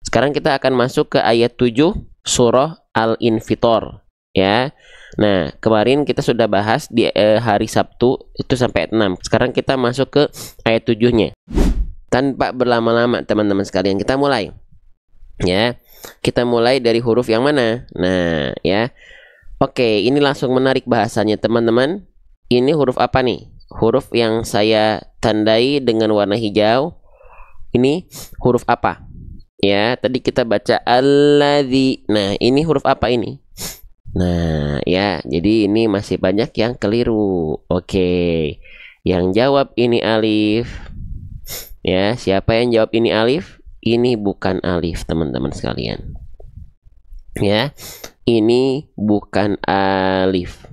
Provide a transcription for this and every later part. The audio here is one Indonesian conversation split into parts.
Sekarang kita akan masuk ke ayat 7 surah Al-Infitor ya. Nah, kemarin kita sudah bahas di hari Sabtu itu sampai ayat 6. Sekarang kita masuk ke ayat 7-nya. Tanpa berlama-lama teman-teman sekalian, kita mulai. Ya. Kita mulai dari huruf yang mana? Nah, ya. Oke, ini langsung menarik bahasanya teman-teman. Ini huruf apa nih? Huruf yang saya tandai dengan warna hijau. Ini huruf apa? Ya, tadi kita baca alladzi. Nah, ini huruf apa ini? Nah, ya, jadi ini masih banyak yang keliru. Oke. Yang jawab ini alif. Ya, siapa yang jawab ini alif? Ini bukan alif, teman-teman sekalian. Ya. Ini bukan alif.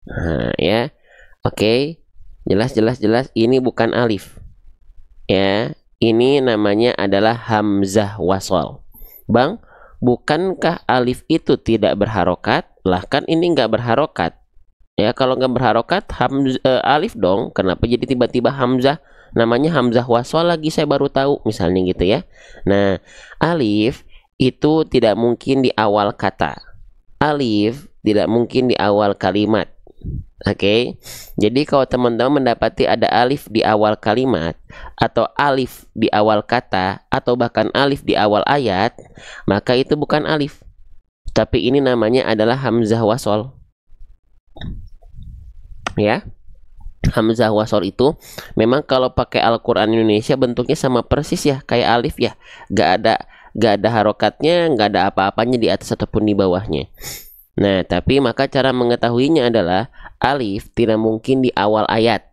Nah, ya. Oke. Jelas ini bukan alif. Ya, ini namanya adalah hamzah wasol. Bang, bukankah alif itu tidak berharokat? Lah kan ini nggak berharokat. Ya, kalau nggak berharokat alif dong. Kenapa jadi tiba-tiba hamzah? Namanya hamzah wasol lagi, saya baru tahu. Misalnya gitu ya. Nah, alif itu tidak mungkin di awal kata. Alif tidak mungkin di awal kalimat. Oke. Jadi kalau teman-teman mendapati ada alif di awal kalimat, atau alif di awal kata, atau bahkan alif di awal ayat, maka itu bukan alif. Tapi ini namanya adalah hamzah wasol. Ya. Hamzah wasol itu memang kalau pakai Al-Quran Indonesia bentuknya sama persis ya, kayak alif ya. Gak ada harokatnya, gak ada apa-apanya di atas ataupun di bawahnya. Nah, tapi maka cara mengetahuinya adalah alif tidak mungkin di awal ayat.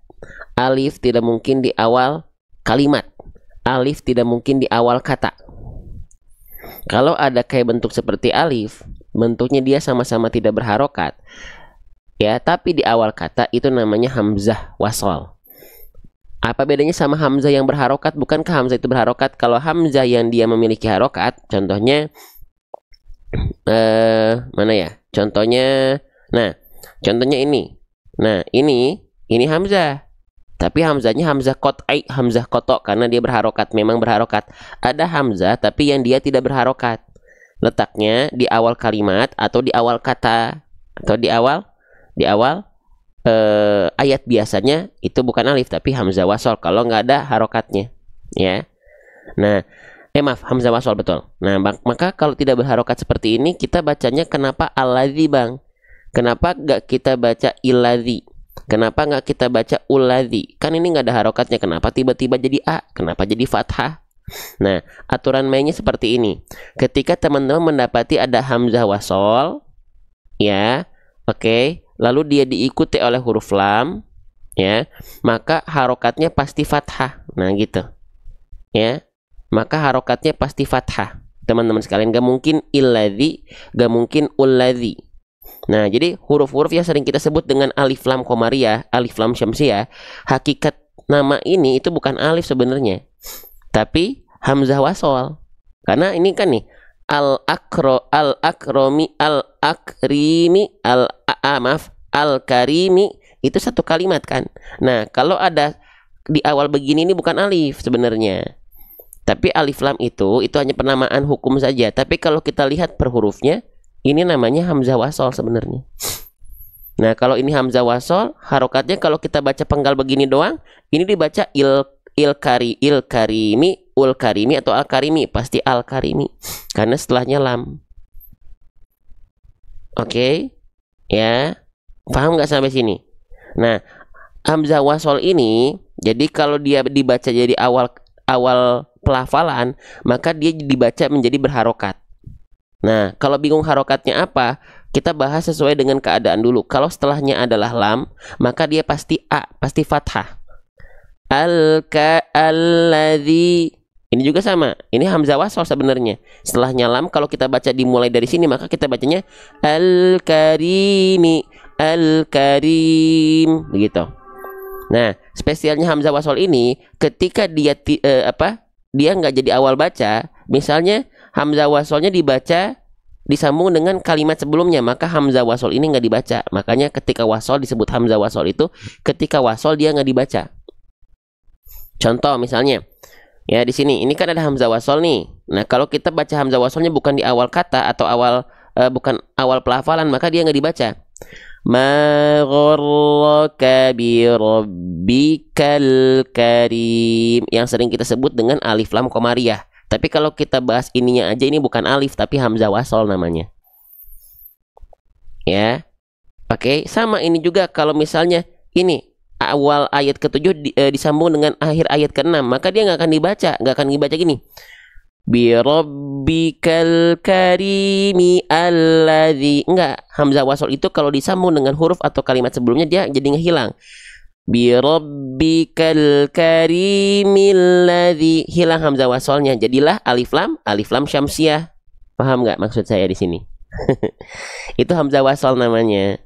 Alif tidak mungkin di awal kalimat. Alif tidak mungkin di awal kata. Kalau ada kayak bentuk seperti alif, bentuknya dia sama-sama tidak berharokat. Ya, tapi di awal kata itu namanya hamzah wasol. Apa bedanya sama hamzah yang berharokat? Bukankah hamzah itu berharokat? Kalau hamzah yang dia memiliki harokat, contohnya mana ya? Contohnya, nah, contohnya ini. Nah, ini hamzah. Tapi hamzahnya hamzah qat'i, hamzah kotok karena dia berharokat, memang berharokat. Ada hamzah tapi yang dia tidak berharokat. Letaknya di awal kalimat atau di awal kata atau di awal ayat biasanya itu bukan alif tapi hamzah wasol kalau nggak ada harokatnya, ya. Nah, maaf, hamzah wasol betul. Nah, maka kalau tidak berharokat seperti ini kita bacanya kenapa alladzi, Bang? Kenapa nggak kita baca illadzi? Kenapa nggak kita baca ulladzi? Kan ini nggak ada harokatnya. Kenapa tiba-tiba jadi a? Kenapa jadi fathah? Nah, aturan mainnya seperti ini. Ketika teman-teman mendapati ada hamzah wasol, ya, oke, lalu dia diikuti oleh huruf lam, ya, maka harokatnya pasti fathah. Nah, gitu, ya. Maka harokatnya pasti fathah. Teman-teman sekalian, gak mungkin illadzi, gak mungkin ulladzi. Nah, jadi huruf-huruf yang sering kita sebut dengan alif lam komariah, alif lam syamsiah, hakikat nama ini itu bukan alif sebenarnya, tapi hamzah wasol. Karena ini kan nih al-akrimi, al-karimi itu satu kalimat kan. Nah, kalau ada di awal begini ini bukan alif sebenarnya. Tapi alif lam itu hanya penamaan hukum saja. Tapi kalau kita lihat per hurufnya, ini namanya hamzah wasol sebenarnya. Nah, kalau ini hamzah wasol, harokatnya kalau kita baca penggal begini doang, ini dibaca il-karimi, ul-karimi atau al-karimi, pasti al-karimi karena setelahnya lam. Oke, ya, paham nggak sampai sini? Nah, hamzah wasol ini, jadi kalau dia dibaca jadi awal pelafalan, maka dia dibaca menjadi berharokat. Nah, kalau bingung harokatnya apa, kita bahas sesuai dengan keadaan dulu. Kalau setelahnya adalah lam, maka dia pasti a, pasti fathah. Alladzi. Ini juga sama. Ini hamzah wasol sebenarnya. Setelahnya lam, kalau kita baca dimulai dari sini, maka kita bacanya al-karimi, al-karim, begitu. Nah, spesialnya hamzah wasol ini, ketika dia dia nggak jadi awal baca, misalnya hamzah wasolnya dibaca disambung dengan kalimat sebelumnya, maka hamzah wasol ini nggak dibaca. Makanya ketika wasol disebut hamzah wasol itu ketika wasol dia nggak dibaca. Contoh misalnya Ya, di sini ini kan ada hamzah wasol nih. Nah, kalau kita baca hamzah wasolnya bukan di awal kata atau bukan awal pelafalan, maka dia nggak dibaca. Ma gharraka bi rabbikal karim, yang sering kita sebut dengan alif lam qamariyah. Tapi kalau kita bahas ininya aja, ini bukan alif tapi hamzah wasol namanya. Ya. Oke, sama ini juga kalau misalnya ini awal ayat ke-7 disambung dengan akhir ayat ke-6, maka dia nggak akan dibaca gini. Bi rabbikal karimi alladzi. Enggak, hamzah wasol itu kalau disambung dengan huruf atau kalimat sebelumnya dia jadi hilang. Bi rabbikal karimil ladzi, hilang hamzah wasolnya, jadilah alif lam syamsiah. Paham nggak maksud saya di sini? Itu hamzah wasol namanya.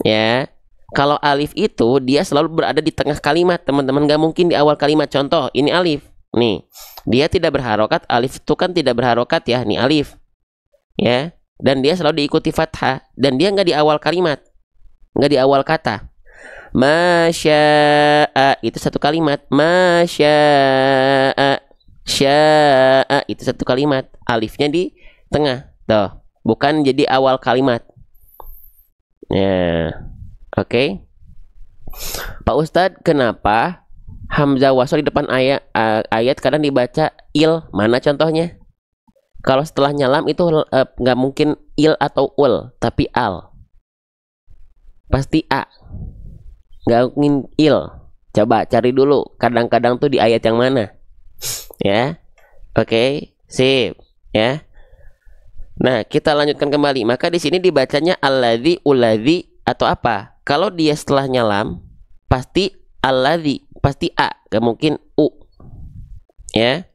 Ya. Kalau alif itu dia selalu berada di tengah kalimat, teman-teman, nggak mungkin di awal kalimat. Contoh, ini alif. Nih, dia tidak berharokat. Alif itu kan tidak berharokat ya, nih alif. Ya, dan dia selalu diikuti fathah, dan dia nggak di awal kalimat, nggak di awal kata. Masya'a itu satu kalimat. Masya'a, sya'a itu satu kalimat. Alifnya di tengah, tuh, bukan jadi awal kalimat. Ya. Oke, Pak Ustadz, kenapa hamzah wasol di depan ayat kadang dibaca il? Mana contohnya? Kalau setelahnya lam itu nggak mungkin il atau ul, tapi al. Pasti a. Nggak mungkin il. Coba cari dulu. Kadang-kadang tuh di ayat yang mana? Ya, oke, sip. Ya. Nah, kita lanjutkan kembali. Maka di sini dibacanya alladzi, uladzi, atau apa? Kalau dia setelahnya lam, pasti alladzi, pasti a, gak mungkin u. Ya.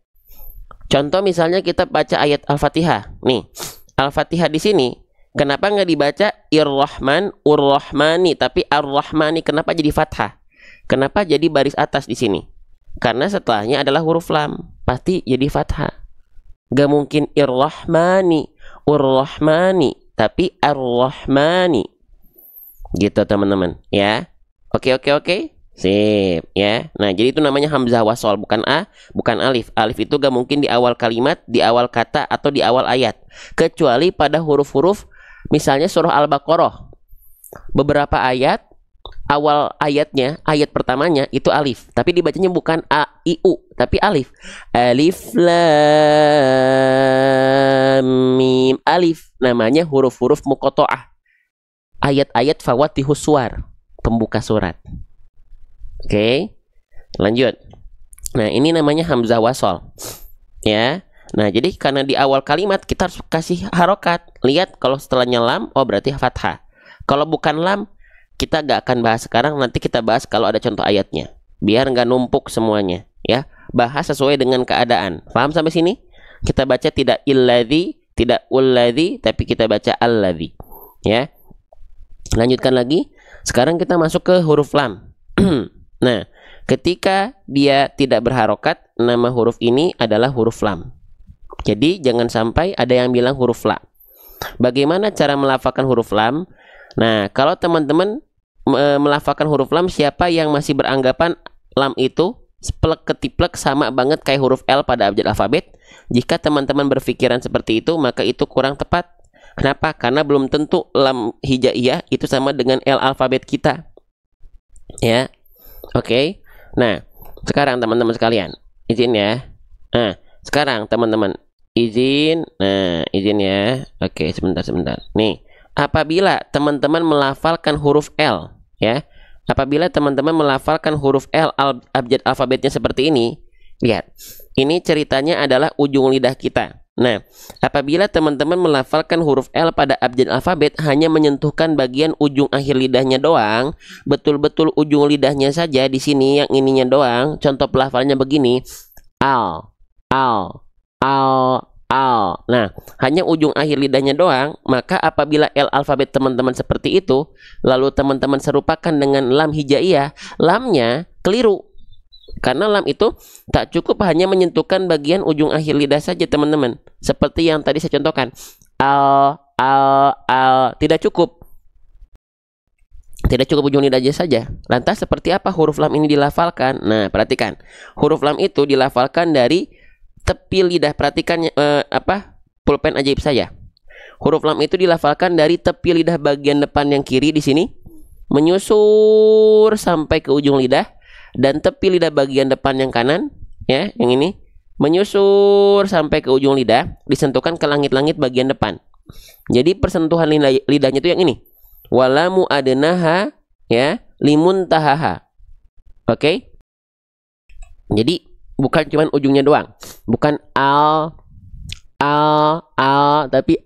Contoh misalnya kita baca ayat Al-Fatihah. Nih, Al-Fatihah di sini kenapa nggak dibaca Ir-Rahman, Ur-Rahmani, tapi Ar-Rahmani? Kenapa jadi fathah? Kenapa jadi baris atas di sini? Karena setelahnya adalah huruf lam, pasti jadi fathah. Gak mungkin Ir-Rahmani, Ur-Rahmani, tapi Ar-Rahmani. Gitu teman-teman, ya. Oke, sip, ya. Nah, jadi itu namanya hamzah wasol, bukan a, bukan alif. Alif itu gak mungkin di awal kalimat, di awal kata, atau di awal ayat, kecuali pada huruf-huruf misalnya surah Al-Baqarah. Beberapa ayat awal ayatnya, ayat pertamanya itu alif, tapi dibacanya bukan a, i, u, tapi alif. Alif lam mim, alif namanya huruf-huruf muqatta'ah. Ayat-ayat fawatihus suwar, pembuka surat. Oke, lanjut. Nah, ini namanya hamzah wasol. Ya. Nah, jadi karena di awal kalimat kita harus kasih harokat. Lihat, kalau setelahnya lam, oh berarti fathah. Kalau bukan lam, kita gak akan bahas sekarang. Nanti kita bahas kalau ada contoh ayatnya, biar nggak numpuk semuanya. Ya, bahas sesuai dengan keadaan. Paham sampai sini? Kita baca tidak illadzi, tidak ulladzi, tapi kita baca alladzi. Ya. Lanjutkan lagi. Sekarang kita masuk ke huruf lam. Nah, ketika dia tidak berharokat, nama huruf ini adalah huruf lam. Jadi jangan sampai ada yang bilang huruf la. Bagaimana cara melafalkan huruf lam? Nah, kalau teman-teman melafalkan huruf lam, siapa yang masih beranggapan lam itu seplek ketiplek sama banget kayak huruf L pada abjad alfabet? Jika teman-teman berpikiran seperti itu, maka itu kurang tepat. Kenapa? Karena belum tentu lam hijaiyah itu sama dengan L alfabet kita. Ya. Oke. Nah, sekarang teman-teman sekalian, izin ya. Nah, sekarang teman-teman izin. Nah, izin ya. Oke, sebentar. Nih, apabila teman-teman melafalkan huruf L, ya. Apabila teman-teman melafalkan huruf L abjad alfabetnya seperti ini, lihat. Ini ceritanya adalah ujung lidah kita. Nah, apabila teman-teman melafalkan huruf L pada abjad alfabet hanya menyentuhkan bagian ujung akhir lidahnya doang, betul-betul ujung lidahnya saja di sini, yang ininya doang. Contoh pelafalnya begini, al. Nah, hanya ujung akhir lidahnya doang. Maka apabila L alfabet teman-teman seperti itu, lalu teman-teman serupakan dengan lam hijaiyah, lamnya keliru. Karena lam itu tak cukup hanya menyentuhkan bagian ujung akhir lidah saja, teman-teman. Seperti yang tadi saya contohkan. Al, tidak cukup. Tidak cukup ujung lidah saja. Lantas seperti apa huruf lam ini dilafalkan? Nah, perhatikan. Huruf lam itu dilafalkan dari tepi lidah. Perhatikan pulpen ajaib saya. Huruf lam itu dilafalkan dari tepi lidah bagian depan yang kiri di sini, menyusur sampai ke ujung lidah, dan tepi lidah bagian depan yang kanan, ya, yang ini, menyusur sampai ke ujung lidah, disentuhkan ke langit-langit bagian depan. Jadi persentuhan lidahnya itu yang ini. Walamu adnaha, ya, limun tahaha. Oke? Jadi bukan cuman ujungnya doang. Bukan al, tapi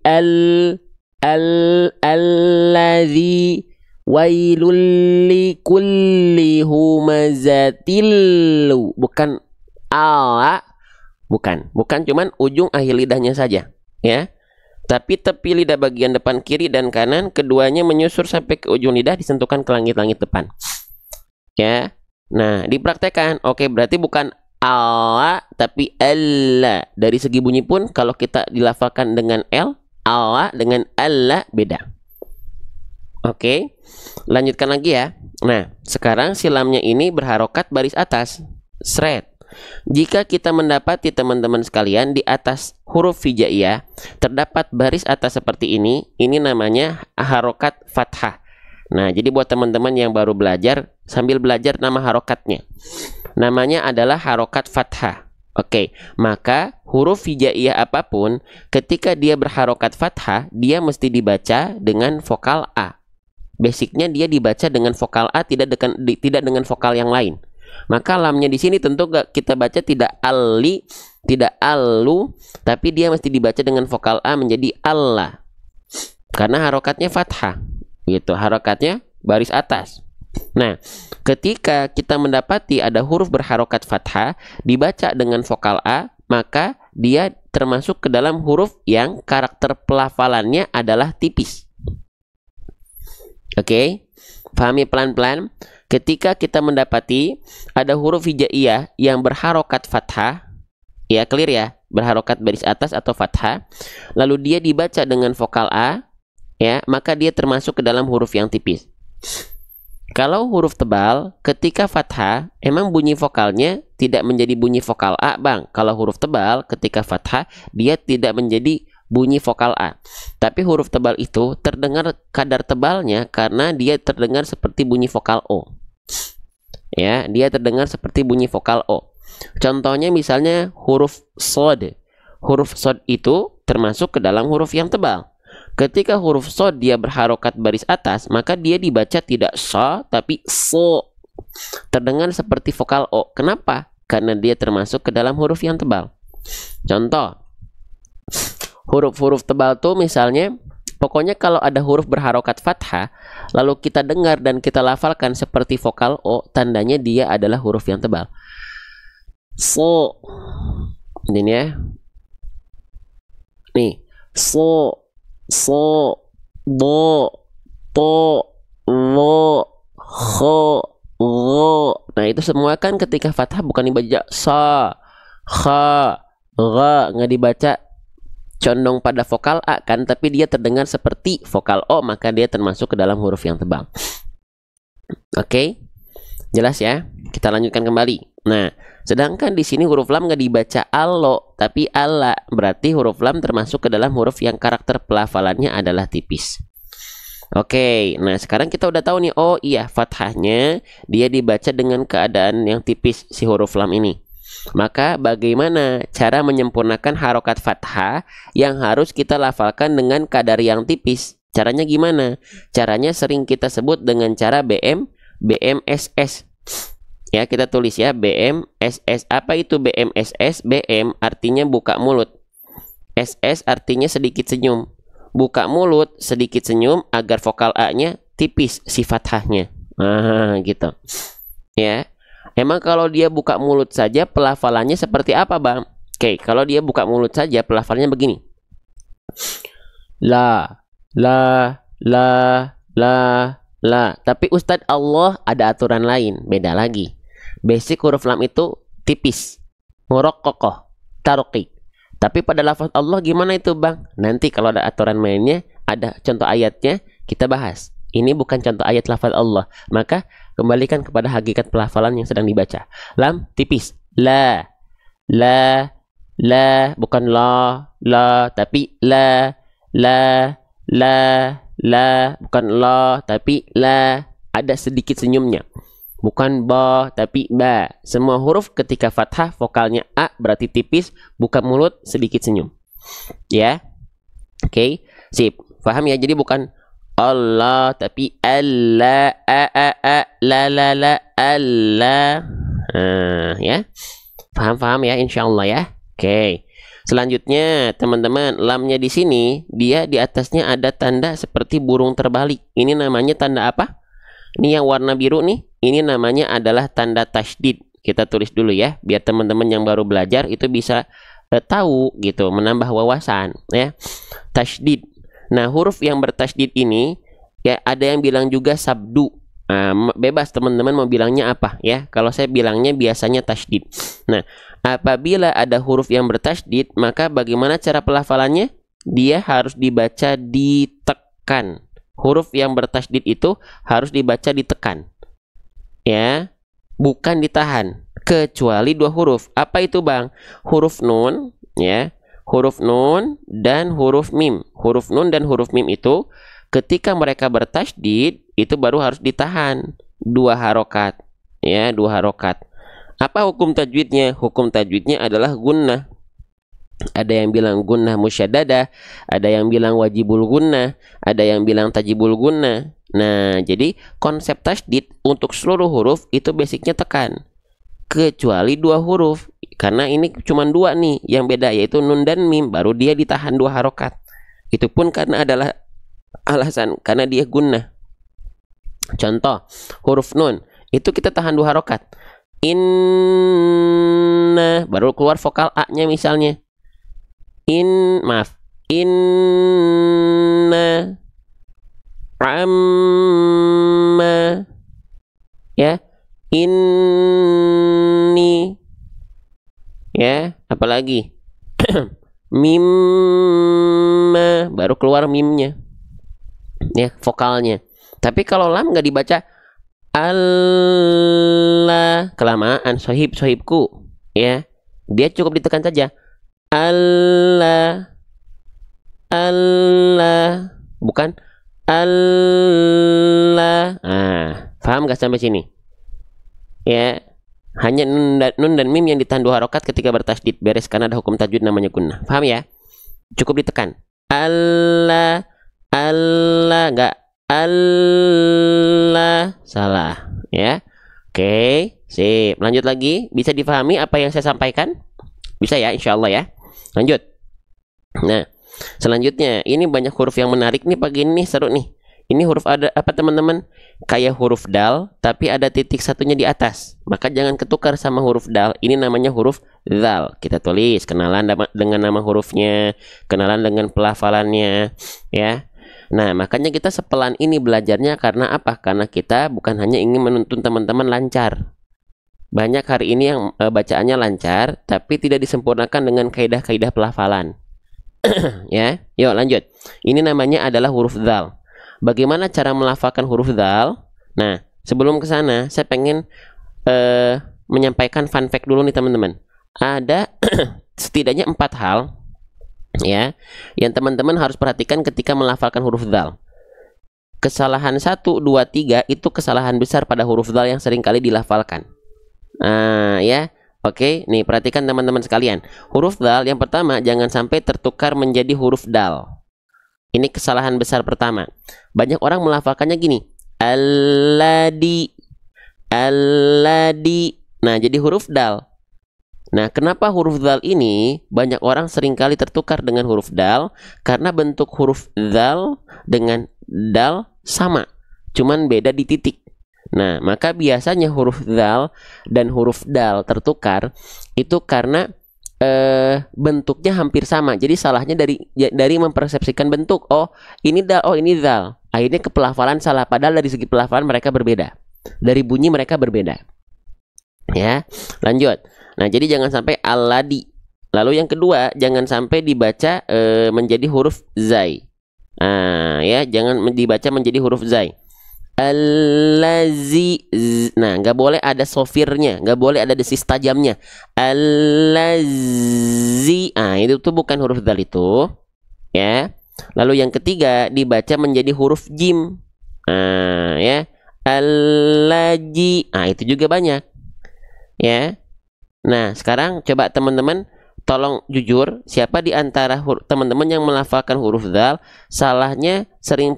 allazi wailul likulli humazatil. Bukan bukan cuman ujung akhir lidahnya saja, ya. Tapi tepi lidah bagian depan kiri dan kanan keduanya menyusur sampai ke ujung lidah, disentuhkan ke langit-langit depan. Ya. Nah, dipraktekkan. Oke, berarti bukan Allah tapi Allah. Dari segi bunyi pun kalau kita dilafalkan dengan L, Allah dengan Allah beda. Oke. Lanjutkan lagi ya. Nah, sekarang silamnya ini berharokat baris atas. Sret. Jika kita mendapati teman-teman sekalian di atas huruf hijaiyah terdapat baris atas seperti ini namanya harokat fathah. Nah, jadi buat teman-teman yang baru belajar, sambil belajar nama harokatnya. Namanya adalah harokat fathah. Oke, maka huruf hijaiyah apapun ketika dia berharokat fathah, dia mesti dibaca dengan vokal A. Basicnya dia dibaca dengan vokal A, tidak dengan vokal yang lain. Maka lamnya di sini tentu kita baca tidak ali, tidak alu, tapi dia mesti dibaca dengan vokal A menjadi Allah. Karena harokatnya fathah, gitu. Harokatnya baris atas. Nah, ketika kita mendapati ada huruf berharokat fathah dibaca dengan vokal A, maka dia termasuk ke dalam huruf yang karakter pelafalannya adalah tipis. Oke, pahami pelan-pelan. Ketika kita mendapati ada huruf hijaiyah yang berharokat fathah, ya clear ya, berharokat baris atas atau fathah, lalu dia dibaca dengan vokal A, ya, maka dia termasuk ke dalam huruf yang tipis. Kalau huruf tebal, ketika fathah, emang bunyi vokalnya tidak menjadi bunyi vokal A, Bang. Kalau huruf tebal, ketika fathah, dia tidak menjadi bunyi vokal A. Tapi huruf tebal itu terdengar kadar tebalnya karena dia terdengar seperti bunyi vokal O. Ya, dia terdengar seperti bunyi vokal O. Contohnya misalnya huruf sod. Huruf sod itu termasuk ke dalam huruf yang tebal. Ketika huruf sod dia berharokat baris atas, maka dia dibaca tidak so tapi so. Terdengar seperti vokal O. Kenapa? Karena dia termasuk ke dalam huruf yang tebal. Contoh, huruf-huruf tebal tuh misalnya, pokoknya kalau ada huruf berharokat fathah, lalu kita dengar dan kita lafalkan seperti vokal O, tandanya dia adalah huruf yang tebal. So, ini ya. Nih, so, do, to, lo, ho, lo. Nah, itu semua kan ketika fathah bukan dibaca sa, kha, ra, nggak dibaca condong pada vokal A kan, tapi dia terdengar seperti vokal O, maka dia termasuk ke dalam huruf yang tebal. Oke, jelas ya? Kita lanjutkan kembali. Nah, sedangkan di sini huruf lam nggak dibaca allo, tapi alla, berarti huruf lam termasuk ke dalam huruf yang karakter pelafalannya adalah tipis. Oke, nah sekarang kita udah tahu nih, oh iya, fathahnya dia dibaca dengan keadaan yang tipis si huruf lam ini. Maka bagaimana cara menyempurnakan harokat fathah yang harus kita lafalkan dengan kadar yang tipis? Caranya gimana? Caranya sering kita sebut dengan cara BMSS. Ya, kita tulis ya, BMSS. Apa itu BMSS? BM artinya buka mulut. SS artinya sedikit senyum. Buka mulut, sedikit senyum agar vokal A-nya tipis si fathahnya. Nah, gitu. Ya. Emang kalau dia buka mulut saja pelafalannya seperti apa, Bang? Oke, kalau dia buka mulut saja pelafalannya begini. La. Tapi Ustadz Allah ada aturan lain, beda lagi. Basic huruf lam itu tipis, muraqqaqah, tarqiq. Tapi pada lafaz Allah gimana itu, Bang? Nanti kalau ada aturan mainnya, ada contoh ayatnya, kita bahas. Ini bukan contoh ayat lafaz Allah. Maka kembalikan kepada hakikat pelafalan yang sedang dibaca. Lam tipis. La. La. La. Bukan la. La. Tapi la. La. La. La. Bukan la. Tapi la. Ada sedikit senyumnya. Bukan ba. Tapi ba. Semua huruf ketika fathah vokalnya a berarti tipis. Buka mulut sedikit senyum. Ya. Oke. Sip. Paham ya? Jadi bukan Allah tapi Allah a la la la Allah. Ya. Paham ya insyaallah ya. Oke. Selanjutnya teman-teman, lamnya di sini dia di atasnya ada tanda seperti burung terbalik. Ini namanya tanda apa? Ini yang warna biru nih. Ini namanya adalah tanda tasydid. Kita tulis dulu ya biar teman-teman yang baru belajar itu bisa tahu gitu, menambah wawasan ya. Tasydid. Nah, huruf yang bertasydid ini ya ada yang bilang juga sabdu. Bebas teman-teman mau bilangnya apa ya. Kalau saya bilangnya biasanya tasydid. Nah, apabila ada huruf yang bertasydid, maka bagaimana cara pelafalannya? Dia harus dibaca ditekan. Huruf yang bertasydid itu harus dibaca ditekan. Ya, bukan ditahan. Kecuali dua huruf. Apa itu, Bang? Huruf nun ya. Huruf nun dan huruf mim. Huruf nun dan huruf mim itu ketika mereka bertasydid itu baru harus ditahan 2 harokat ya, 2 harokat. Apa hukum tajwidnya? Hukum tajwidnya adalah gunnah. Ada yang bilang gunnah musyaddadah, ada yang bilang wajibul gunnah, ada yang bilang tajibul gunnah. Nah, jadi konsep tasydid untuk seluruh huruf itu basicnya tekan. Kecuali 2 huruf. Karena ini cuma 2 nih yang beda, yaitu nun dan mim, baru dia ditahan 2 harokat. Itu pun karena adalah alasan karena dia gunnah. Contoh, huruf nun itu kita tahan 2 harokat. Inna, baru keluar vokal a-nya misalnya. Inna amma ya, inni ya, apalagi mimma, baru keluar mimnya ya, vokalnya. Tapi kalau lam nggak dibaca Allah, kelamaan sohibku ya, dia cukup ditekan saja Allah, Allah, bukan Allah. Paham gak sampai sini ya? Hanya nun dan mim yang ditahan 2 harokat ketika bertasydid, beres karena ada hukum tajwid namanya gunnah. Paham ya? Cukup ditekan. Allah, Allah, enggak Allah, salah ya. Oke, sip. Lanjut lagi. Bisa difahami apa yang saya sampaikan? Bisa ya, insya Allah ya. Lanjut. Nah, selanjutnya ini banyak huruf yang menarik nih pagi ini, seru nih. Ini huruf ada apa teman-teman? Kayak huruf dal tapi ada titik satunya di atas. Maka jangan ketukar sama huruf dal. Ini namanya huruf zal. Kita tulis kenalan dengan nama hurufnya, kenalan dengan pelafalannya ya. Nah, makanya kita sepelan ini belajarnya karena apa? Karena kita bukan hanya ingin menuntun teman-teman lancar. Banyak hari ini yang bacaannya lancar tapi tidak disempurnakan dengan kaidah-kaidah pelafalan. Ya, yuk lanjut. Ini namanya adalah huruf zal. Bagaimana cara melafalkan huruf zal? Nah, sebelum ke sana, saya pengen menyampaikan fun fact dulu nih teman-teman. Ada setidaknya 4 hal ya yang teman-teman harus perhatikan ketika melafalkan huruf zal. Kesalahan 1, 2, 3 itu kesalahan besar pada huruf zal yang sering kali dilafalkan. Ya. Oke, nih perhatikan teman-teman sekalian. Huruf zal yang pertama jangan sampai tertukar menjadi huruf dal. Ini kesalahan besar pertama. Banyak orang melafalkannya gini. Alladi. Alladi. Nah, jadi huruf dal. Nah, kenapa huruf dal ini banyak orang seringkali tertukar dengan huruf dal? Karena bentuk huruf dal dengan dal sama. Cuman beda di titik. Nah, maka biasanya huruf dal dan huruf dal tertukar itu karena bentuknya hampir sama. Jadi salahnya dari mempersepsikan bentuk. Oh, ini dal, oh ini zal. Akhirnya ke pelafalan salah. Padahal dari segi pelafalan mereka berbeda. Dari bunyi mereka berbeda. Ya, lanjut. Nah, jadi jangan sampai aladi. Lalu yang kedua, jangan sampai dibaca menjadi huruf zai. Ya, jangan dibaca menjadi huruf zai. Allazi. Nah, nggak boleh ada sofirnya, nggak boleh ada desis tajamnya. Allazi. Ah, itu tuh bukan huruf dal itu, ya. Lalu yang ketiga dibaca menjadi huruf jim. Ah, ya. Allaji. Ah, itu juga banyak, ya. Nah, sekarang coba teman-teman tolong jujur, siapa di antara teman-teman yang melafalkan huruf dal salahnya sering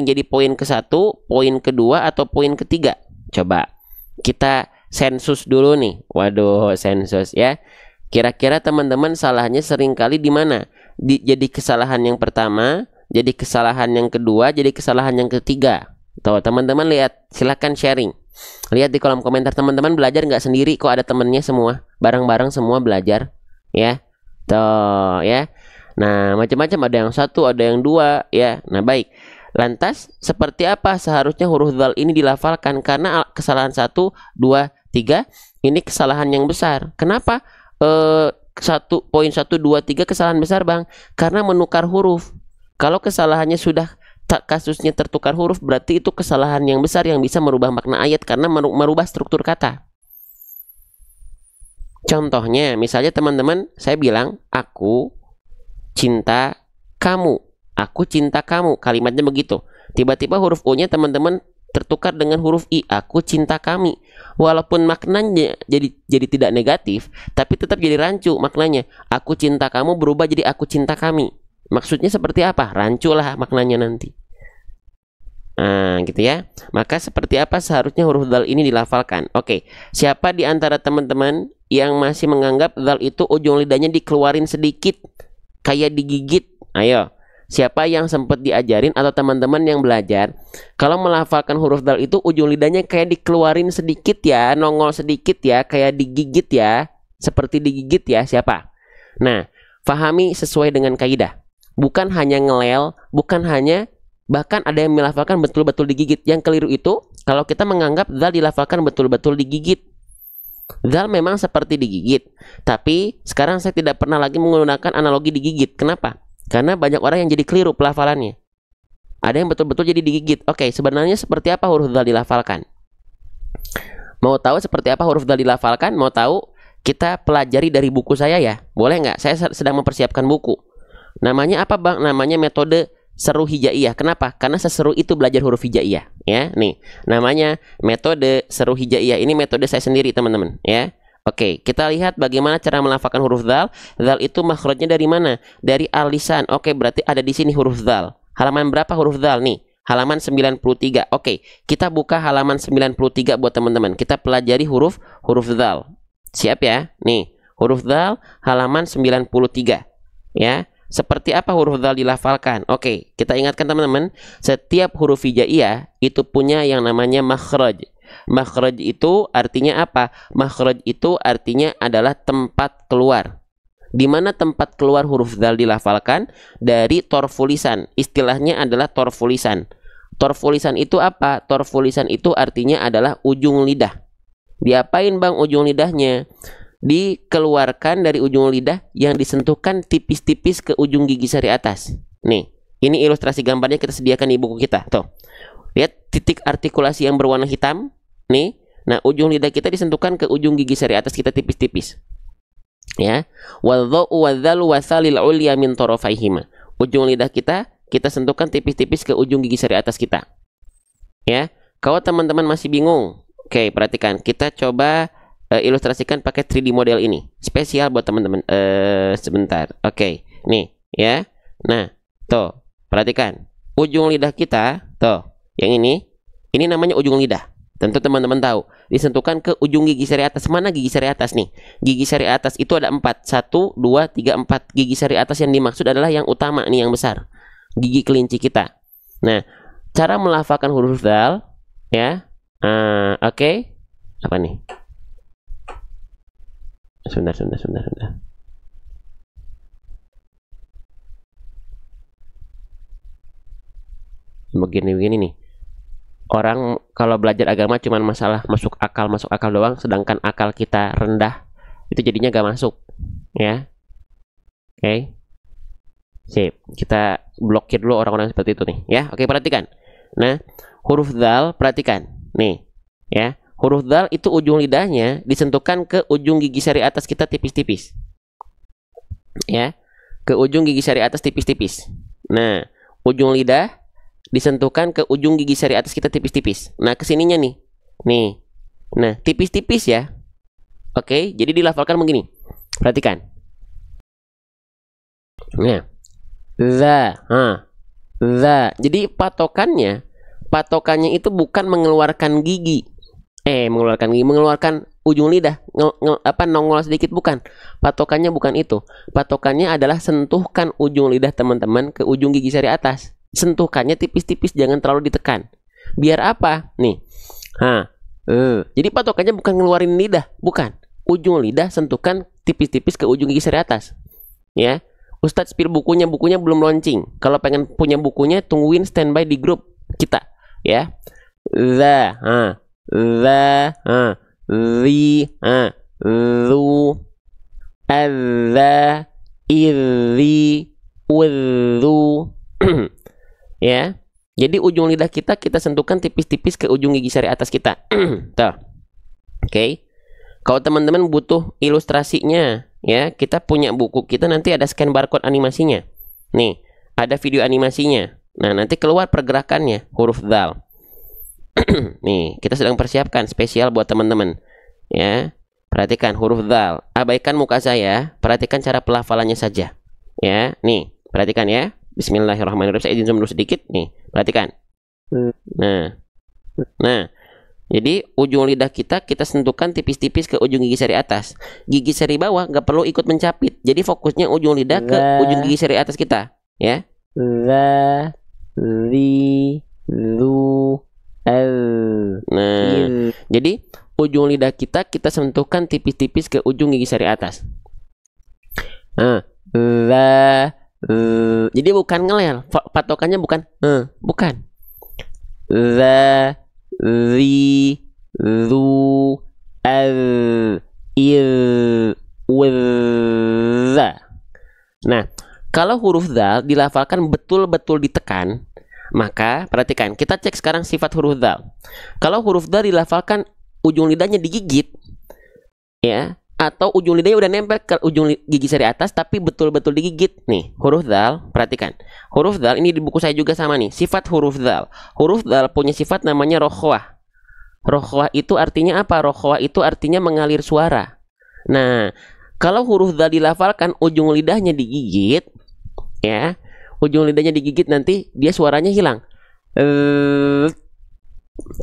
jadi poin ke-1, poin kedua, atau poin ketiga? Coba kita sensus dulu nih. Waduh, sensus ya. Kira-kira teman-teman salahnya sering kali di mana? Jadi kesalahan yang pertama, jadi kesalahan yang kedua, jadi kesalahan yang ketiga. Tuh, teman-teman lihat, silakan sharing. Lihat di kolom komentar, teman-teman belajar nggak sendiri kok, ada temennya semua, bareng-bareng semua belajar, ya. Tuh, ya. Nah, macam-macam, ada yang 1, ada yang 2, ya. Nah, baik. Lantas, seperti apa seharusnya huruf dal ini dilafalkan? Karena kesalahan 1, 2, 3 ini kesalahan yang besar. Kenapa? 1, 2, 3 kesalahan besar, Bang. Karena menukar huruf. Kalau kesalahannya sudah kasusnya tertukar huruf, berarti itu kesalahan yang besar yang bisa merubah makna ayat karena merubah struktur kata. Contohnya, misalnya teman-teman, saya bilang aku cinta kamu, aku cinta kamu, kalimatnya begitu. Tiba-tiba huruf U-nya teman-teman tertukar dengan huruf I, aku cinta kami. Walaupun maknanya jadi tidak negatif, tapi tetap jadi rancu maknanya. Aku cinta kamu berubah jadi aku cinta kami. Maksudnya seperti apa? Rancu lah maknanya nanti. Nah, gitu ya. Maka seperti apa seharusnya huruf dal ini dilafalkan? Oke, siapa di antara teman-teman yang masih menganggap dal itu ujung lidahnya dikeluarin sedikit, kayak digigit? Ayo, siapa yang sempat diajarin atau teman-teman yang belajar kalau melafalkan huruf dal itu ujung lidahnya kayak dikeluarin sedikit ya, nongol sedikit ya, kayak digigit ya, seperti digigit ya? Siapa? Nah, fahami sesuai dengan kaidah. Bukan hanya ngelel, bukan hanya, bahkan ada yang melafalkan betul-betul digigit. Yang keliru itu kalau kita menganggap dal dilafalkan betul-betul digigit. Dal memang seperti digigit, tapi sekarang saya tidak pernah lagi menggunakan analogi digigit. Kenapa? Karena banyak orang yang jadi keliru pelafalannya. Ada yang betul-betul jadi digigit. Oke, sebenarnya seperti apa huruf dal dilafalkan? Mau tahu seperti apa huruf dal dilafalkan? Mau tahu? Kita pelajari dari buku saya ya. Boleh nggak? Saya sedang mempersiapkan buku. Namanya apa, Bang? Namanya metode seru hijaiyah. Kenapa? Karena seseru itu belajar huruf hijaiyah, ya. Nih, namanya metode seru hijaiyah. Ini metode saya sendiri, teman-teman, ya. Oke, kita lihat bagaimana cara melafalkan huruf dal. Dal itu makhrajnya dari mana? Dari al-lisan. Oke, berarti ada di sini huruf dal. Halaman berapa huruf dal nih? Halaman 93. Oke, kita buka halaman 93 buat teman-teman. Kita pelajari huruf dal. Siap ya? Nih, huruf dal halaman 93, ya. Seperti apa huruf dal dilafalkan? Oke, kita ingatkan teman-teman, setiap huruf hijaiyah itu punya yang namanya makhraj. Makhraj itu artinya apa? Makhraj itu artinya adalah tempat keluar. Di mana tempat keluar huruf dal dilafalkan? Dari torfulisan. Istilahnya adalah torfulisan. Torfulisan itu apa? Torfulisan itu artinya adalah ujung lidah. Diapain, Bang, ujung lidahnya? Dikeluarkan dari ujung lidah yang disentuhkan tipis-tipis ke ujung gigi sari atas. Nih, ini ilustrasi gambarnya kita sediakan di buku kita. Tuh, lihat titik artikulasi yang berwarna hitam. Nih, nah ujung lidah kita disentuhkan ke ujung gigi sari atas kita tipis-tipis. Ya, wadhu wadzalu wasalil ulya min tarafaihima. Ujung lidah kita sentuhkan tipis-tipis ke ujung gigi sari atas kita. Ya, kalau teman-teman masih bingung, oke, perhatikan. Kita coba ilustrasikan pakai 3D model ini spesial buat teman-teman. Sebentar. Oke, nih ya. Nah, tuh, perhatikan ujung lidah kita, tuh, yang ini namanya ujung lidah. Tentu teman-teman tahu, disentuhkan ke ujung gigi sari atas. Mana gigi sari atas nih? Gigi sari atas itu ada 4. 1, 2, 3, 4. Gigi sari atas yang dimaksud adalah yang utama nih, yang besar. Gigi kelinci kita. Nah, cara melafalkan huruf dal, ya. Oke. Apa nih? Sebentar. Begini nih. Orang kalau belajar agama cuma masalah masuk akal doang, sedangkan akal kita rendah, itu jadinya gak masuk, ya. Oke. Sip. Kita blokir dulu orang-orang seperti itu nih, ya. Oke, perhatikan. Nah, huruf dzal, perhatikan. Nih, ya. Huruf dzal itu ujung lidahnya disentuhkan ke ujung gigi sari atas kita tipis-tipis. Ya, ke ujung gigi sari atas tipis-tipis. Nah, ujung lidah disentuhkan ke ujung gigi sari atas kita tipis-tipis. Nah, kesininya nih. Nih. Nah, tipis-tipis ya. Oke, jadi dilafalkan begini. Perhatikan. Nah, za. Jadi patokannya itu bukan mengeluarkan gigi. Mengeluarkan ujung lidah, nongol sedikit, bukan. Patokannya bukan itu. Patokannya adalah sentuhkan ujung lidah teman-teman ke ujung gigi sari atas. Sentuhkannya tipis-tipis, jangan terlalu ditekan. Biar apa? Nih. Jadi patokannya bukan ngeluarin lidah, bukan. Ujung lidah sentuhkan tipis-tipis ke ujung gigi sari atas. Ya. Ustadz spill bukunya belum launching. Kalau pengen punya bukunya, tungguin standby di grup kita, ya. Zi, zu, azza, izi, wuzu. Ya. Jadi ujung lidah kita sentuhkan tipis-tipis ke ujung gigi sari atas kita. Tuh. Oke. Kalau teman-teman butuh ilustrasinya, ya, kita punya buku kita, nanti ada scan barcode animasinya. Nih, ada video animasinya. Nah, nanti keluar pergerakannya, huruf dzal. Nih, kita sedang persiapkan spesial buat teman-teman. Ya, perhatikan huruf dzal. Abaikan muka saya, perhatikan cara pelafalannya saja. Ya, nih, perhatikan ya. Bismillahirrahmanirrahim. Saya izin zoom dulu sedikit. Nih, perhatikan. Nah. Jadi ujung lidah kita sentuhkan tipis-tipis ke ujung gigi sari atas. Gigi sari bawah nggak perlu ikut mencapit. Jadi fokusnya ujung lidah ke ujung gigi sari atas kita, ya. Za, zi, zu, al. Nah, jadi ujung lidah kita sentuhkan tipis-tipis ke ujung gigi sari atas. Za, jadi bukan ngelel. Patokannya bukan, bukan. Za, zi, zu, al, il, wza. Nah, kalau huruf dzal dilafalkan betul-betul ditekan, maka perhatikan, kita cek sekarang sifat huruf dzal. Kalau huruf dzal dilafalkan ujung lidahnya digigit, ya, atau ujung lidahnya udah nempel ke ujung gigi sari atas tapi betul-betul digigit. Nih, huruf dzal, perhatikan. Huruf dzal ini di buku saya juga sama nih, sifat huruf dzal. Huruf dzal punya sifat namanya rokhwah. Rokhwah itu artinya apa? Rokhwah itu artinya mengalir suara. Nah, kalau huruf dzal dilafalkan ujung lidahnya digigit, ya, ujung lidahnya digigit, nanti dia suaranya hilang.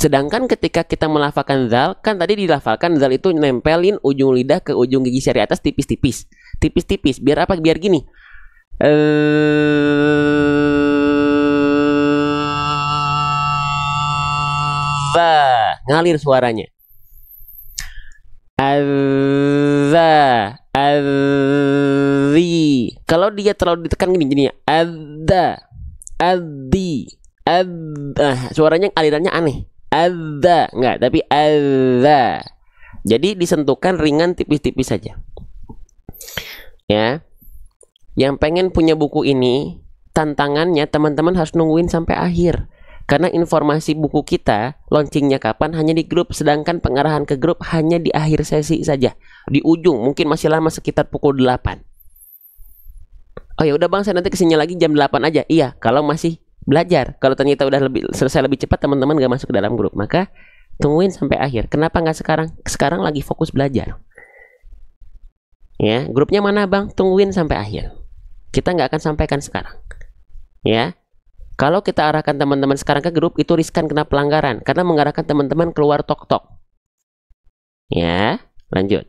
Sedangkan ketika kita melafalkan dzal, kan tadi dilafalkan dzal itu nempelin ujung lidah ke ujung gigi sari atas tipis-tipis. Tipis-tipis, biar apa? Biar gini. Ngalir suaranya. Azzi. Kalau dia terlalu ditekan gini ya. Suaranya alirannya aneh. Adza, enggak, tapi adza. Jadi disentuhkan ringan tipis-tipis saja. Ya. Yang pengen punya buku ini, tantangannya teman-teman harus nungguin sampai akhir. Karena informasi buku kita launchingnya kapan hanya di grup, sedangkan pengarahan ke grup hanya di akhir sesi saja. Di ujung, mungkin masih lama sekitar pukul 8. Oh ya udah Bang, saya nanti kesini lagi jam 8 aja. Iya, kalau masih belajar. Kalau ternyata udah selesai lebih cepat, teman-teman gak masuk ke dalam grup, maka tungguin sampai akhir. Kenapa nggak sekarang? Sekarang lagi fokus belajar. Ya, grupnya mana Bang? Tungguin sampai akhir. Kita nggak akan sampaikan sekarang. Ya, kalau kita arahkan teman-teman sekarang ke grup, itu riskan kena pelanggaran karena mengarahkan teman-teman keluar tok-tok. Ya, lanjut.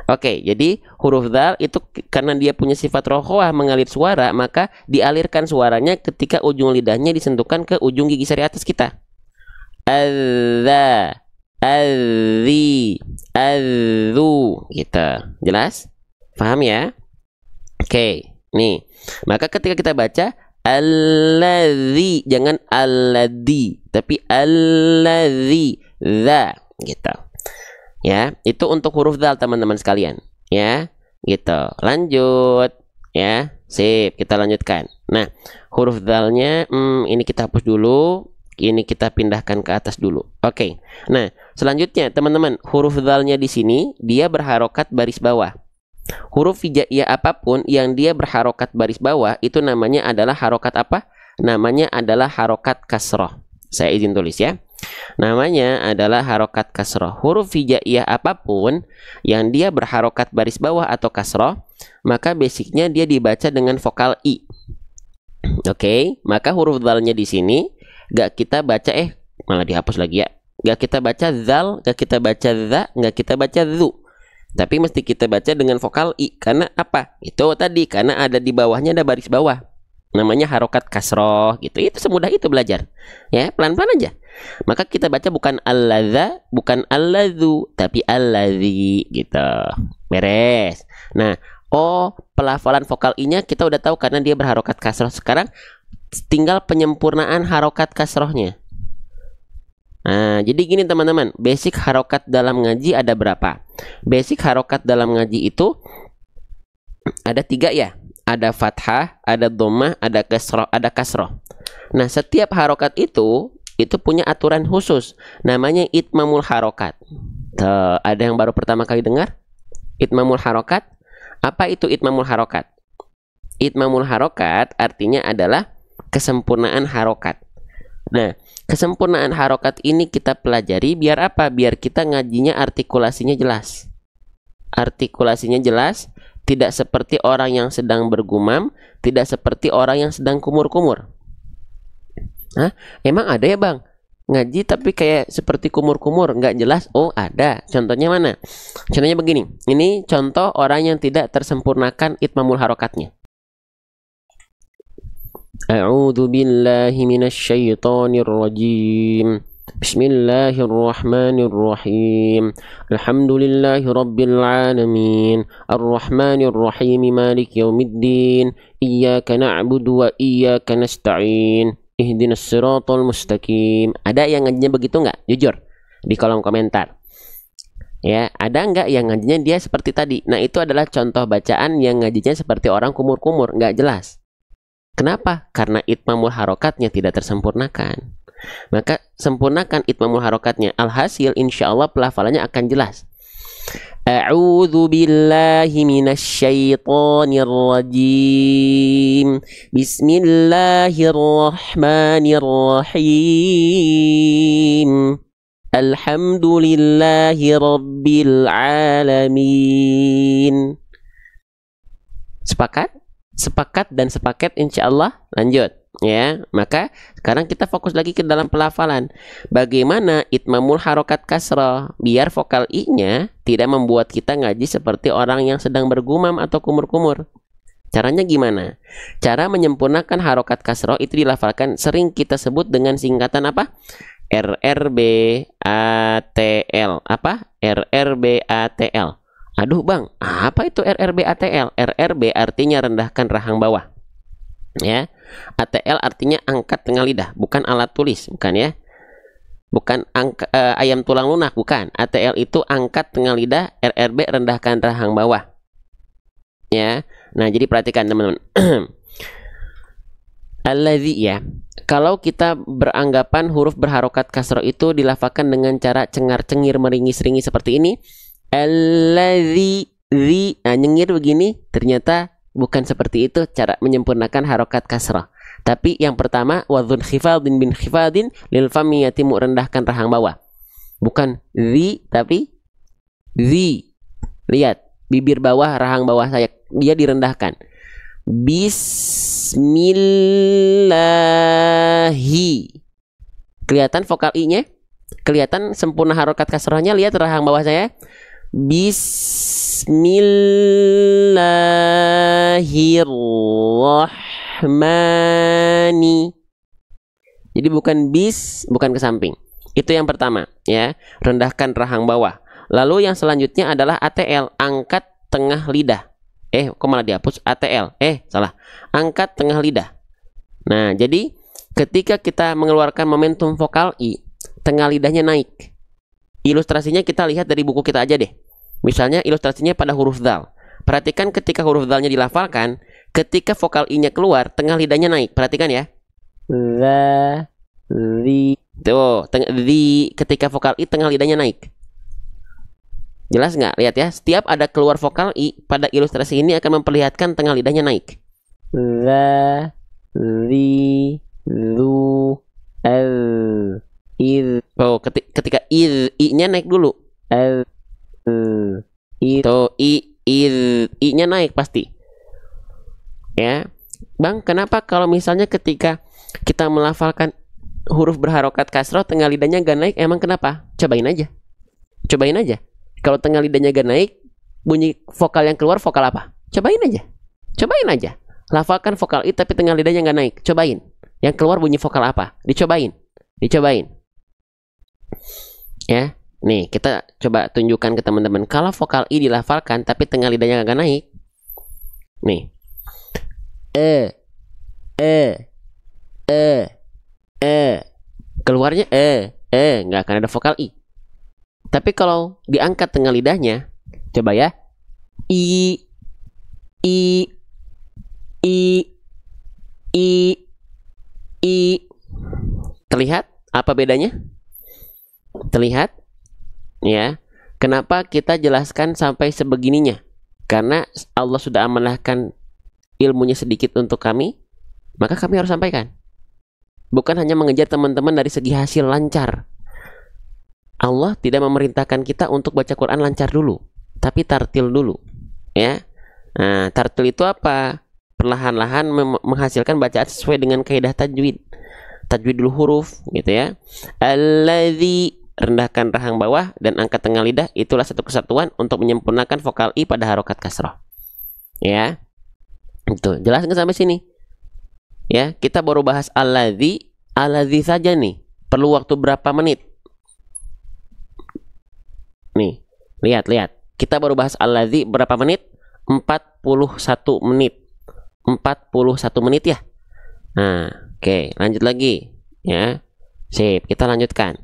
Oke, jadi huruf dzal itu karena dia punya sifat rokhwah, mengalir suara, maka dialirkan suaranya ketika ujung lidahnya disentuhkan ke ujung gigi sari atas kita. Azza, azzi, azzu, gitu. Jelas? Paham ya? Oke, nih. Maka ketika kita baca alladzi, jangan alladzi, tapi alladzi, za, gitu. Ya, itu untuk huruf dzal teman-teman sekalian, ya, gitu. Lanjut, ya, sip, kita lanjutkan. Nah, huruf dzalnya, ini kita hapus dulu, ini kita pindahkan ke atas dulu. Oke. Nah, selanjutnya teman-teman, huruf dzalnya di sini dia berharokat baris bawah. Huruf hijaiyah apapun yang dia berharokat baris bawah itu namanya adalah harokat apa? Namanya adalah harokat kasroh. Saya izin tulis ya. Namanya adalah harokat kasroh. Huruf hijaiyah apapun yang dia berharokat baris bawah atau kasroh, maka basicnya dia dibaca dengan vokal i. Oke, maka huruf dzalnya di sini gak kita baca malah dihapus lagi ya. Gak kita baca zal, gak kita baca za, gak kita baca zu. Tapi mesti kita baca dengan vokal i. Karena apa? Itu tadi, karena ada di bawahnya ada baris bawah. Namanya harokat kasroh gitu. Itu semudah itu belajar. Ya, pelan-pelan aja. Maka kita baca bukan alladza, bukan alladzu, tapi alladzi gitu. Beres. Nah, pelafalan vokal i-nya kita udah tahu karena dia berharokat kasroh. Sekarang tinggal penyempurnaan harokat kasrohnya. Nah, jadi gini teman-teman, basic harokat dalam ngaji ada berapa? Basic harokat dalam ngaji itu ada 3 ya. Ada fathah, ada dhammah, ada kasroh. Nah, setiap harokat itu punya aturan khusus. Namanya itmamul harokat. Tuh, ada yang baru pertama kali dengar? Itmamul harokat. Apa itu itmamul harokat? Itmamul harokat artinya adalah kesempurnaan harokat. Nah, kesempurnaan harokat ini kita pelajari biar apa? Biar kita ngajinya artikulasinya jelas. Artikulasinya jelas, tidak seperti orang yang sedang bergumam, tidak seperti orang yang sedang kumur-kumur. Hah? Emang ada ya bang? Ngaji tapi kayak seperti kumur-kumur, nggak jelas? Oh ada. Contohnya mana? Contohnya begini. Ini contoh orang yang tidak tersempurnakan itmamul harokatnya. A'udzu billahi minasy syaithanir rajim. Bismillahirrahmanirrahim. Alhamdulillahi rabbil alamin. Arrahmanir rahim. Maliki yaumiddin. Iyyaka na'budu wa iyyaka nasta'in. Ihdinas siratal mustaqim. Ada yang ngajinya begitu nggak? Jujur di kolom komentar. Ya, ada nggak yang ngajinya dia seperti tadi? Nah, itu adalah contoh bacaan yang ngajinya seperti orang kumur-kumur, nggak jelas. Kenapa? Karena itmamul harokatnya tidak tersempurnakan. Maka sempurnakan itmamul harokatnya. Alhasil insyaallah pelafalannya akan jelas. A'udzu billahi minasyaitonir rajim. Bismillahirrahmanirrahim. Alhamdulillahi rabbil alamin. Sepakat? Sepakat dan sepaket insyaallah. Lanjut ya. Maka sekarang kita fokus lagi ke dalam pelafalan. Bagaimana itmamul harokat kasrah biar vokal i-nya tidak membuat kita ngaji seperti orang yang sedang bergumam atau kumur-kumur. Caranya gimana? Cara menyempurnakan harokat kasrah itu dilafalkan sering kita sebut dengan singkatan apa? RRBATL. Apa? RRBATL. Aduh bang, apa itu RRBATL? RRB artinya rendahkan rahang bawah. Ya, ATL artinya angkat tengah lidah, bukan alat tulis, bukan ya. Bukan ayam tulang lunak, bukan. ATL itu angkat tengah lidah, RRB rendahkan rahang bawah. Ya. Nah, jadi perhatikan teman-teman. Alladzi ya. Kalau kita beranggapan huruf berharokat kasroh itu dilafalkan dengan cara cengar-cengir meringis-ringis seperti ini. Alladzi, nah nyengir begini, ternyata bukan seperti itu cara menyempurnakan harokat kasrah. Tapi yang pertama wadhun khifadin bin khifadin lil fami yatimu, rendahkan rahang bawah. Bukan zi tapi zi. Lihat bibir bawah, rahang bawah saya dia direndahkan. Bismillahi. Kelihatan vokal i-nya? Kelihatan sempurna harokat kasrahnya? Lihat rahang bawah saya. Bismillahirrahmani. Jadi bukan bukan ke samping. Itu yang pertama ya, rendahkan rahang bawah. Lalu yang selanjutnya adalah ATL, angkat tengah lidah. Kok malah dihapus ATL? Salah. Angkat tengah lidah. Nah, jadi ketika kita mengeluarkan momentum vokal i, tengah lidahnya naik. Ilustrasinya kita lihat dari buku kita aja deh. Misalnya ilustrasinya pada huruf dzal. Perhatikan ketika huruf dzalnya dilafalkan, ketika vokal i-nya keluar, tengah lidahnya naik. Perhatikan ya. Za, Tuh, ketika vokal I tengah lidahnya naik. Jelas nggak? Lihat ya, setiap ada keluar vokal I pada ilustrasi ini akan memperlihatkan tengah lidahnya naik. Oh, ketika I-nya naik dulu. Tuh, I-nya naik pasti. Ya, Bang, kenapa kalau misalnya ketika kita melafalkan huruf berharokat kasroh tengah lidahnya gak naik? Emang kenapa? Cobain aja. Kalau tengah lidahnya gak naik, bunyi vokal yang keluar vokal apa? Cobain aja. Lafalkan vokal I tapi tengah lidahnya gak naik. Cobain. Yang keluar bunyi vokal apa? Dicobain. Ya, nih kita coba tunjukkan ke teman-teman. Kalau vokal I dilafalkan tapi tengah lidahnya gak naik, nih, keluarnya nggak akan ada vokal I. Tapi kalau diangkat tengah lidahnya, coba ya, I. Terlihat apa bedanya? Terlihat ya. Kenapa kita jelaskan sampai sebegininya? Karena Allah sudah amanahkan ilmunya sedikit untuk kami, maka kami harus sampaikan. Bukan hanya mengejar teman-teman dari segi hasil lancar. Allah tidak memerintahkan kita untuk baca Quran lancar dulu, tapi tartil dulu, ya. Nah, tartil itu apa? Perlahan-lahan menghasilkan bacaan sesuai dengan kaidah tajwidul huruf, gitu ya. Alladzi, rendahkan rahang bawah dan angkat tengah lidah, itulah satu kesatuan untuk menyempurnakan vokal I pada harokat kasroh. Ya, itu jelas nggak sampai sini? Ya, kita baru bahas alladzi saja nih. Perlu waktu berapa menit? Nih, lihat. Kita baru bahas alladzi berapa menit? 41 menit. 41 menit ya. Nah, oke, lanjut lagi ya. Sip, kita lanjutkan.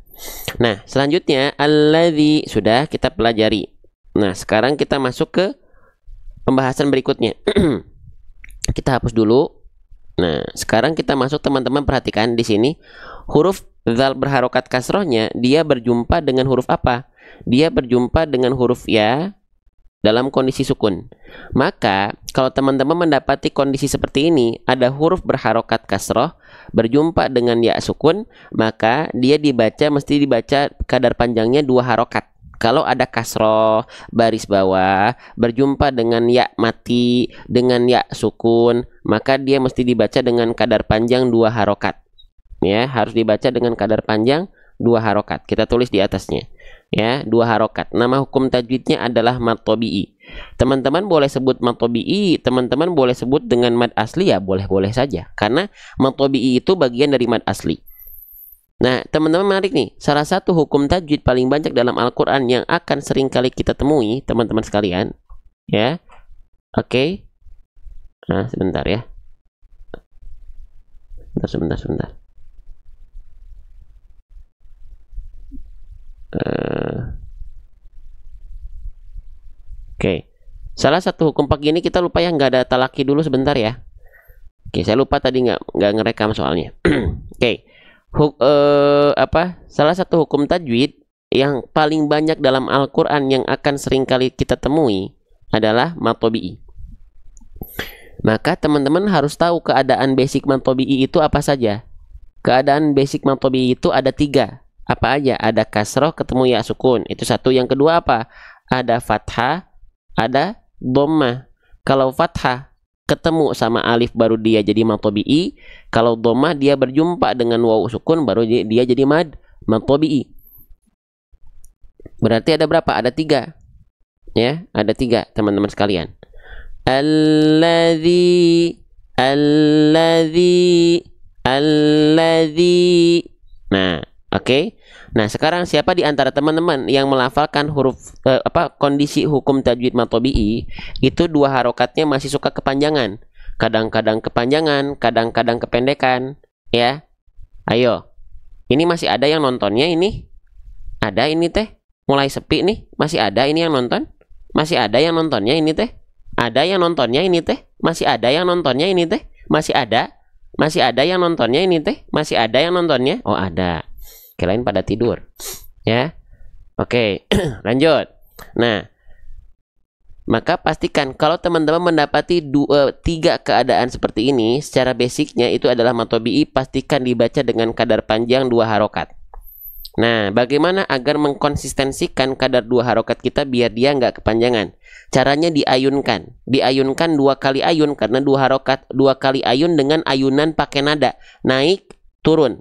Nah, selanjutnya alladzi sudah kita pelajari. Nah, sekarang kita masuk ke pembahasan berikutnya. Kita hapus dulu. Nah, sekarang kita masuk, teman-teman perhatikan di sini huruf zal berharokat kasrohnya dia berjumpa dengan huruf apa? Dia berjumpa dengan huruf ya dalam kondisi sukun. Maka kalau teman-teman mendapati kondisi seperti ini, ada huruf berharokat kasroh berjumpa dengan ya sukun, maka dia mesti dibaca kadar panjangnya 2 harokat. Kalau ada kasroh baris bawah berjumpa dengan ya mati dengan ya sukun, maka dia mesti dibaca dengan kadar panjang 2 harokat. Ya, harus dibaca dengan kadar panjang 2 harokat. Kita tulis di atasnya. Ya, 2 harokat. Nama hukum tajwidnya adalah mad tabi'i. Teman-teman boleh sebut mad tabi'i, teman-teman boleh sebut dengan mad asli, ya boleh-boleh saja. Karena mad tabi'i itu bagian dari mad asli. Nah, teman-teman menarik nih. Salah satu hukum tajwid paling banyak dalam Al-Quran yang akan sering kali kita temui, teman-teman sekalian. Ya, oke. Nah, sebentar ya. Sebentar. Oke. Salah satu hukum pagi ini kita lupa ya, nggak ada talaki dulu sebentar ya. Oke, saya lupa tadi nggak ngerekam soalnya. Oke. Salah satu hukum tajwid yang paling banyak dalam Al-Quran yang akan sering kali kita temui adalah mad tabi'i. Maka teman-teman harus tahu keadaan basic mad tabi'i itu apa saja. Keadaan basic mad tabi'i itu ada 3. Apa aja? Ada kasroh ketemu ya sukun, itu satu. Yang kedua apa? Ada fathah, ada dhammah. Kalau fathah ketemu sama alif baru dia jadi mad tabi'i. Kalau dhammah dia berjumpa dengan waw sukun baru dia jadi mad tabi'i. Berarti ada berapa? Ada 3. Ya, ada 3 teman-teman sekalian. Alladzi. Nah, oke. Nah, sekarang siapa di antara teman-teman yang melafalkan huruf kondisi hukum tajwid mad tabi'i itu 2 harokatnya masih suka kepanjangan. Kadang-kadang kepanjangan, kadang-kadang kependekan, ya. Ayo. Ini masih ada yang nontonnya ini? Ada ini teh? Mulai sepi nih. Masih ada ini yang nonton? Masih ada yang nontonnya ini teh? Ada yang nontonnya ini teh? Masih ada yang nontonnya ini teh? Masih ada? Masih ada yang nontonnya ini teh? Masih ada yang nontonnya? Oh, ada. Kirain pada tidur. Ya. Oke, lanjut. Nah, maka pastikan kalau teman-teman mendapati 3 keadaan seperti ini, secara basicnya itu adalah matobi'i, pastikan dibaca dengan kadar panjang 2 harokat. Nah, bagaimana agar mengkonsistensikan kadar 2 harokat kita biar dia nggak kepanjangan? Caranya diayunkan. Diayunkan 2 kali ayun, karena 2 harokat, 2 kali ayun dengan ayunan pakai nada. Naik, turun.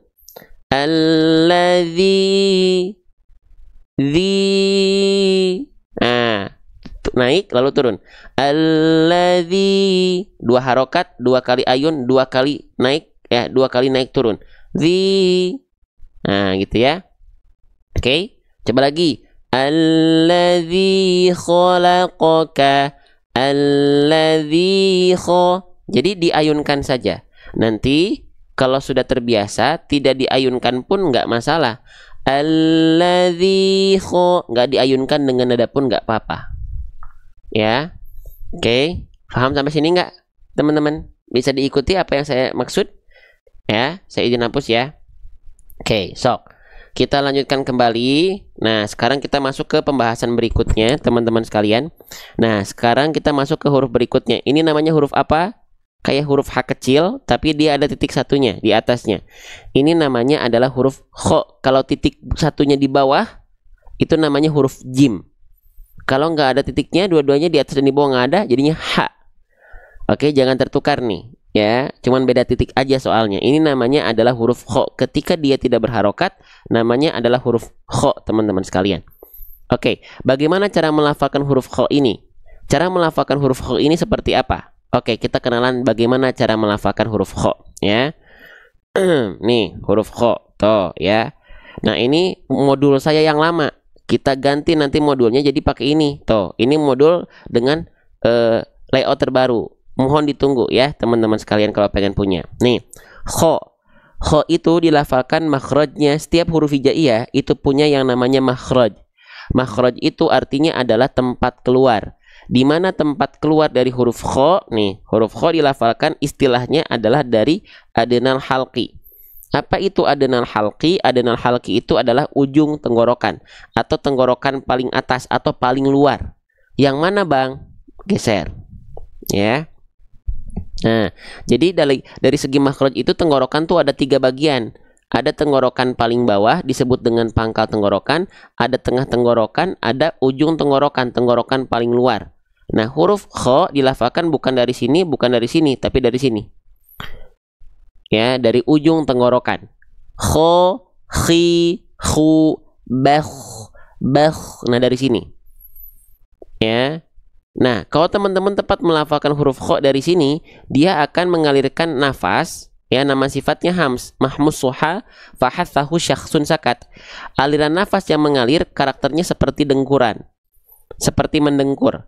Alladzi, nah, naik lalu turun. Alladzi, 2 harokat, 2 kali ayun, 2 kali naik, ya, 2 kali naik turun. Nah, gitu ya. Oke, coba lagi. Alladzi khalaqaka, alladzi jadi diayunkan saja. Nanti kalau sudah terbiasa tidak diayunkan pun nggak masalah. Alladzi nggak diayunkan dengan nada pun nggak apa-apa. Ya, oke, paham sampai sini nggak, teman-teman? Bisa diikuti apa yang saya maksud? Ya, saya izin hapus ya. Oke, sok kita lanjutkan kembali. Nah, sekarang kita masuk ke pembahasan berikutnya, teman-teman sekalian. Nah, sekarang kita masuk ke huruf berikutnya. Ini namanya huruf apa? Kayak huruf H kecil, tapi dia ada titik satunya di atasnya. Ini namanya adalah huruf kho. Kalau titik satunya di bawah, itu namanya huruf jim. Kalau nggak ada titiknya, dua-duanya di atas dan di bawah nggak ada, jadinya H. Oke, jangan tertukar nih. Ya, cuman beda titik aja soalnya. Ini namanya adalah huruf kho. Ketika dia tidak berharokat, namanya adalah huruf kho, teman-teman sekalian. Oke, bagaimana cara melafalkan huruf kho ini? Cara melafalkan huruf kho ini seperti apa? Oke, kita kenalan bagaimana cara melafalkan huruf kho, ya. Nih, huruf kho, toh, ya. Nah, ini modul saya yang lama. Kita ganti nanti modulnya jadi pakai ini, toh. Ini modul dengan layout terbaru. Mohon ditunggu ya, teman-teman sekalian kalau pengen punya. Nih, kho. Kho itu dilafalkan makhrajnya. Setiap huruf hijaiyah itu punya yang namanya makhraj. Makhraj itu artinya adalah tempat keluar. Di mana tempat keluar dari huruf kho? Nih, huruf kho dilafalkan istilahnya adalah dari adnal halqi. Apa itu adnal halqi? Adnal halqi itu adalah ujung tenggorokan atau tenggorokan paling atas atau paling luar. Yang mana, Bang? Geser. Ya. Nah, jadi dari segi makhraj itu tenggorokan tuh ada 3 bagian. Ada tenggorokan paling bawah disebut dengan pangkal tenggorokan, ada tengah tenggorokan, ada ujung tenggorokan, tenggorokan paling luar. Nah, huruf kho dilafalkan bukan dari sini, bukan dari sini, tapi dari sini. Ya, dari ujung tenggorokan. Kho, khi, khu, bakh, bakh. Nah, dari sini. Ya. Nah, kalau teman-teman tepat melafalkan huruf kho dari sini, dia akan mengalirkan nafas. Ya, nama sifatnya hams, mahmus suha, fahathahu syakhsun sakat. Aliran nafas yang mengalir karakternya seperti dengkuran. Seperti mendengkur.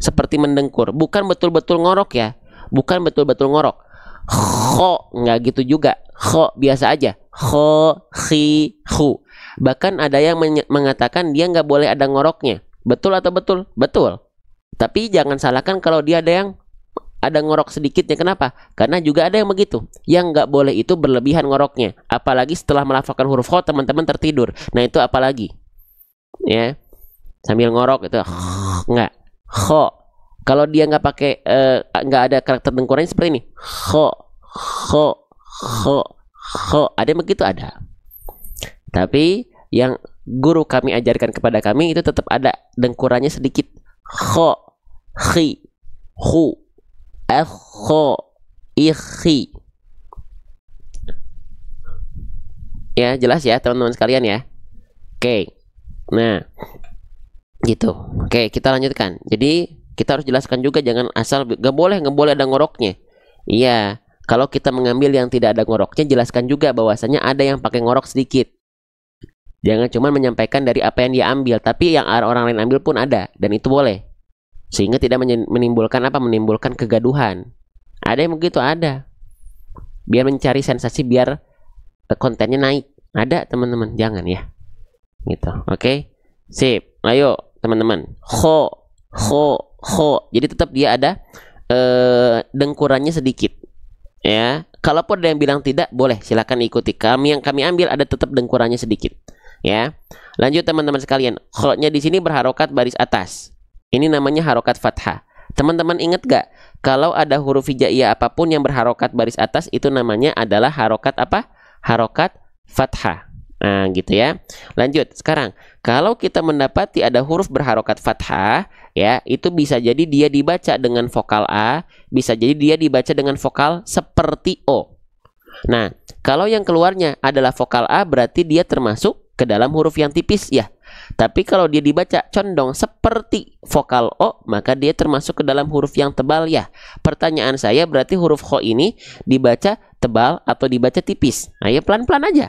Seperti mendengkur. Bukan betul-betul ngorok ya. Bukan betul-betul ngorok. Kho, nggak gitu juga. Kho, biasa aja. Kho, khi, khu. Bahkan ada yang mengatakan dia nggak boleh ada ngoroknya. Betul atau betul? Betul. Tapi jangan salahkan kalau dia ada ngorok sedikitnya. Kenapa? Karena juga ada yang begitu. Yang nggak boleh itu berlebihan ngoroknya. Apalagi setelah melafalkan huruf kho teman-teman tertidur. Nah, itu apalagi. Ya. Sambil ngorok itu nggak. Kho. Kalau dia nggak pakai nggak ada karakter dengkurannya seperti ini. Kho, kho, kho, kho. Ada yang begitu, ada. Tapi yang guru kami ajarkan kepada kami itu tetap ada dengkurannya sedikit. Kho, khi, khu, kho, ikhi. Ya, jelas ya teman-teman sekalian ya. Oke. Nah, gitu. Oke, kita lanjutkan. Jadi kita harus jelaskan juga, jangan asal nggak boleh ada ngoroknya. Iya, kalau kita mengambil yang tidak ada ngoroknya, jelaskan juga bahwasanya ada yang pakai ngorok sedikit. Jangan cuma menyampaikan dari apa yang dia ambil, tapi yang orang lain ambil pun ada, dan itu boleh. Sehingga tidak menimbulkan menimbulkan kegaduhan. Ada yang begitu, ada. Biar mencari sensasi, biar kontennya naik. Ada, teman-teman, jangan ya. Gitu. Oke. Sip. Ayo, teman-teman. Kho, kho, kho. Jadi tetap dia ada dengkurannya sedikit. Ya, kalaupun ada yang bilang tidak, boleh silakan ikuti. Yang kami ambil ada tetap dengkurannya sedikit. Ya, lanjut teman-teman sekalian. Kho-nya di sini berharokat baris atas. Ini namanya harokat fathah. Teman-teman ingat gak? Kalau ada huruf hijaiyah apapun yang berharokat baris atas itu namanya adalah harokat apa? Harokat fathah. Nah, gitu ya. Lanjut. Sekarang, kalau kita mendapati ada huruf berharokat fathah, ya, itu bisa jadi dia dibaca dengan vokal A, bisa jadi dia dibaca dengan vokal seperti O. Nah, kalau yang keluarnya adalah vokal A, berarti dia termasuk ke dalam huruf yang tipis, ya. Tapi kalau dia dibaca condong seperti vokal O, maka dia termasuk ke dalam huruf yang tebal, ya. Pertanyaan saya, berarti huruf kho ini dibaca tebal atau dibaca tipis? Nah, ya pelan-pelan aja.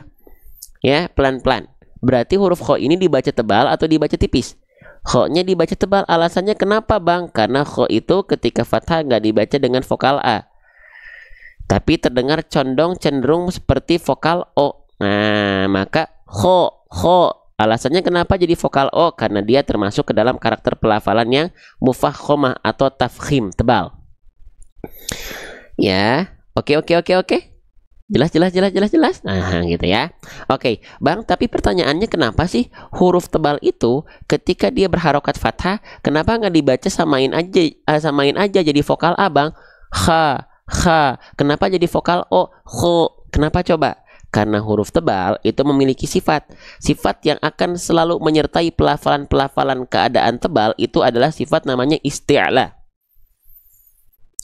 Ya, pelan-pelan. Berarti huruf kho ini dibaca tebal atau dibaca tipis? Kho-nya dibaca tebal. Alasannya kenapa, Bang? Karena kho itu ketika fathah nggak dibaca dengan vokal A, tapi terdengar condong cenderung seperti vokal O. Nah, maka kho. Alasannya kenapa jadi vokal O? Karena dia termasuk ke dalam karakter pelafalan yang mufahkhomah atau tafkhim, tebal. Ya, oke. Jelas. Nah, gitu ya. Oke, Bang, tapi pertanyaannya kenapa sih huruf tebal itu ketika dia berharokat fathah, kenapa nggak dibaca samain aja jadi vokal A, Bang? Kha. Kenapa jadi vokal O? Kho. Kenapa coba? Karena huruf tebal itu memiliki sifat yang akan selalu menyertai pelafalan keadaan tebal itu adalah sifat namanya isti'la.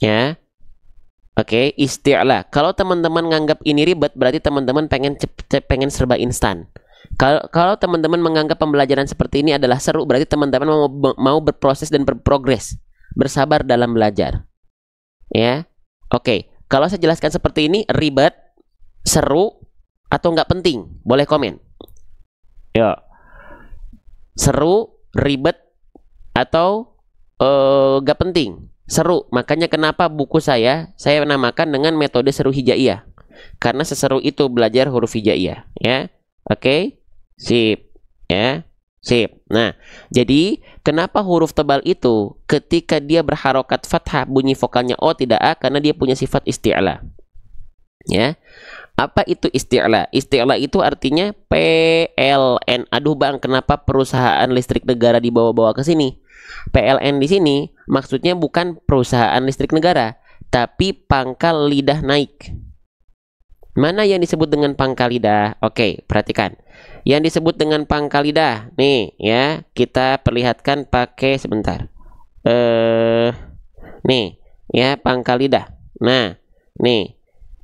Ya. Oke, isti'la. Kalau teman-teman nganggap ini ribet, berarti teman-teman pengen serba instan. Kalau teman-teman menganggap pembelajaran seperti ini adalah seru, berarti teman-teman mau berproses dan berprogres, bersabar dalam belajar. Ya, oke. Kalau saya jelaskan seperti ini, ribet, seru, atau nggak penting, boleh komen. Ya, seru, ribet, atau nggak penting. Seru, makanya kenapa buku saya namakan dengan metode seru hijaiyah. Karena seseru itu belajar huruf hijaiyah, ya. Oke? Sip, ya. Sip. Nah, jadi kenapa huruf tebal itu ketika dia berharokat fathah bunyi vokalnya O tidak A? Karena dia punya sifat isti'la. Ya. Apa itu isti'la? Isti'la itu artinya PLN. Aduh, Bang, kenapa perusahaan listrik negara dibawa-bawa ke sini? PLN di sini maksudnya bukan perusahaan listrik negara, tapi pangkal lidah naik. Mana yang disebut dengan pangkal lidah? Oke, perhatikan. Yang disebut dengan pangkal lidah, nih ya, kita perlihatkan pakai sebentar. Nih ya, pangkal lidah. Nah, nih.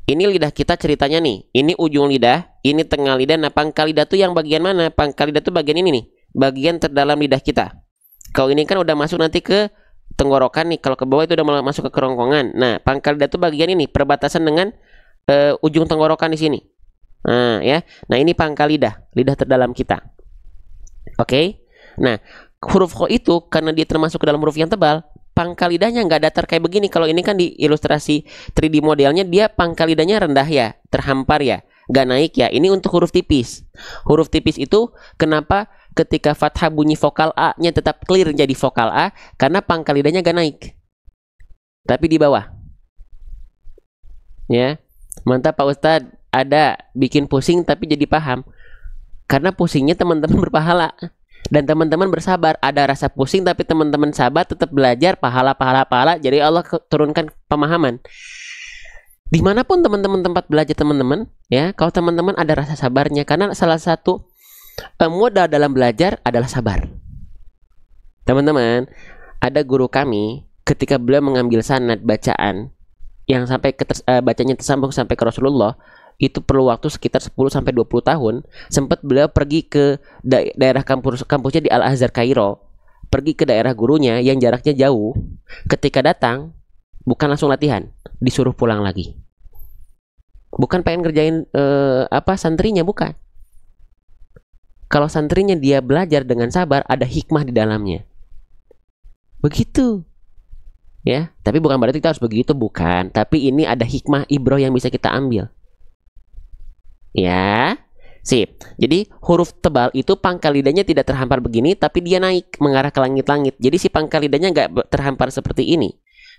Ini lidah kita ceritanya nih. Ini ujung lidah, ini tengah lidah. Nah, pangkal lidah tuh yang bagian mana? Pangkal lidah tuh bagian ini nih, bagian terdalam lidah kita. Kalau ini kan udah masuk nanti ke tenggorokan nih. Kalau ke bawah itu udah masuk ke kerongkongan. Nah, pangkal lidah tuh bagian ini, perbatasan dengan ujung tenggorokan di sini. Nah, ya. Nah, ini pangkal lidah, lidah terdalam kita. Oke. Nah, huruf kho itu karena dia termasuk ke dalam huruf yang tebal, pangkal lidahnya nggak datar kayak begini. Kalau ini kan di ilustrasi 3D modelnya dia pangkal lidahnya rendah ya, terhampar ya, nggak naik ya. Ini untuk huruf tipis. Huruf tipis itu kenapa ketika fathah bunyi vokal A-nya tetap clear jadi vokal A? Karena pangkal lidahnya nggak naik, tapi di bawah. Ya, mantap Pak Ustadz. Ada bikin pusing tapi jadi paham. Karena pusingnya teman-teman berpahala. Dan teman-teman bersabar, ada rasa pusing tapi teman-teman sabar, tetap belajar, pahala. Jadi Allah turunkan pemahaman. Dimanapun teman-teman tempat belajar teman-teman, ya, kalau teman-teman ada rasa sabarnya, karena salah satu modal dalam belajar adalah sabar. Teman-teman, ada guru kami ketika beliau mengambil sanad bacaan yang sampai bacanya tersambung sampai ke Rasulullah, itu perlu waktu sekitar 10-20 tahun. Sempat beliau pergi ke daerah kampusnya di Al-Azhar Kairo, pergi ke daerah gurunya yang jaraknya jauh. Ketika datang, bukan langsung latihan, disuruh pulang lagi. Bukan pengen ngerjain santrinya, bukan. Kalau santrinya dia belajar dengan sabar, ada hikmah di dalamnya. Begitu. Ya, tapi bukan berarti kita harus begitu, bukan. Tapi ini ada hikmah ibroh yang bisa kita ambil. Ya, sip. Jadi huruf tebal itu pangkal lidahnya tidak terhampar begini, tapi dia naik mengarah ke langit-langit. Jadi si pangkal lidahnya nggak terhampar seperti ini,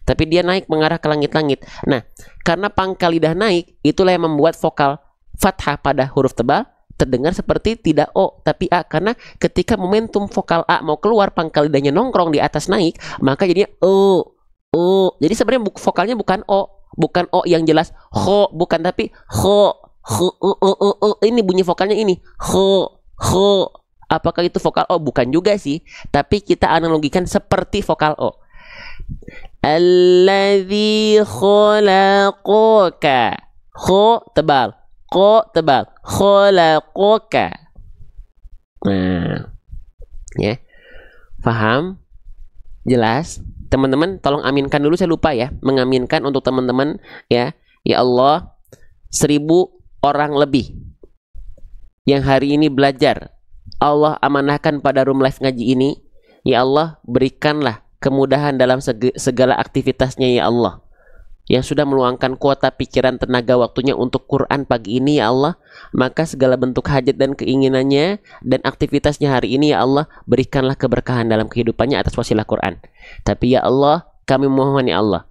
tapi dia naik mengarah ke langit-langit. Nah, karena pangkal lidah naik, itulah yang membuat vokal fathah pada huruf tebal terdengar seperti tidak O tapi A, karena ketika momentum vokal A mau keluar, pangkal lidahnya nongkrong di atas naik, maka jadinya O. Jadi sebenarnya vokalnya bukan O yang jelas ho, bukan, tapi ho. Ini bunyi vokalnya ini ho. Apakah itu vokal O? Bukan juga sih, tapi kita analogikan seperti vokal O. Alladzi khalaqaka. Ho tebal, ko tebal, khalaqaka. Nah, ya, paham? Jelas? Teman-teman tolong aminkan dulu, saya lupa ya, mengaminkan untuk teman-teman ya. Ya Allah, 1000 orang lebih yang hari ini belajar, Allah amanahkan pada Room Live ngaji ini. Ya Allah, berikanlah kemudahan dalam segala aktivitasnya ya Allah. Yang sudah meluangkan kuota pikiran, tenaga, waktunya untuk Quran pagi ini ya Allah, maka segala bentuk hajat dan keinginannya dan aktivitasnya hari ini ya Allah, berikanlah keberkahan dalam kehidupannya atas wasilah Quran. Tapi ya Allah, kami mohon ya Allah,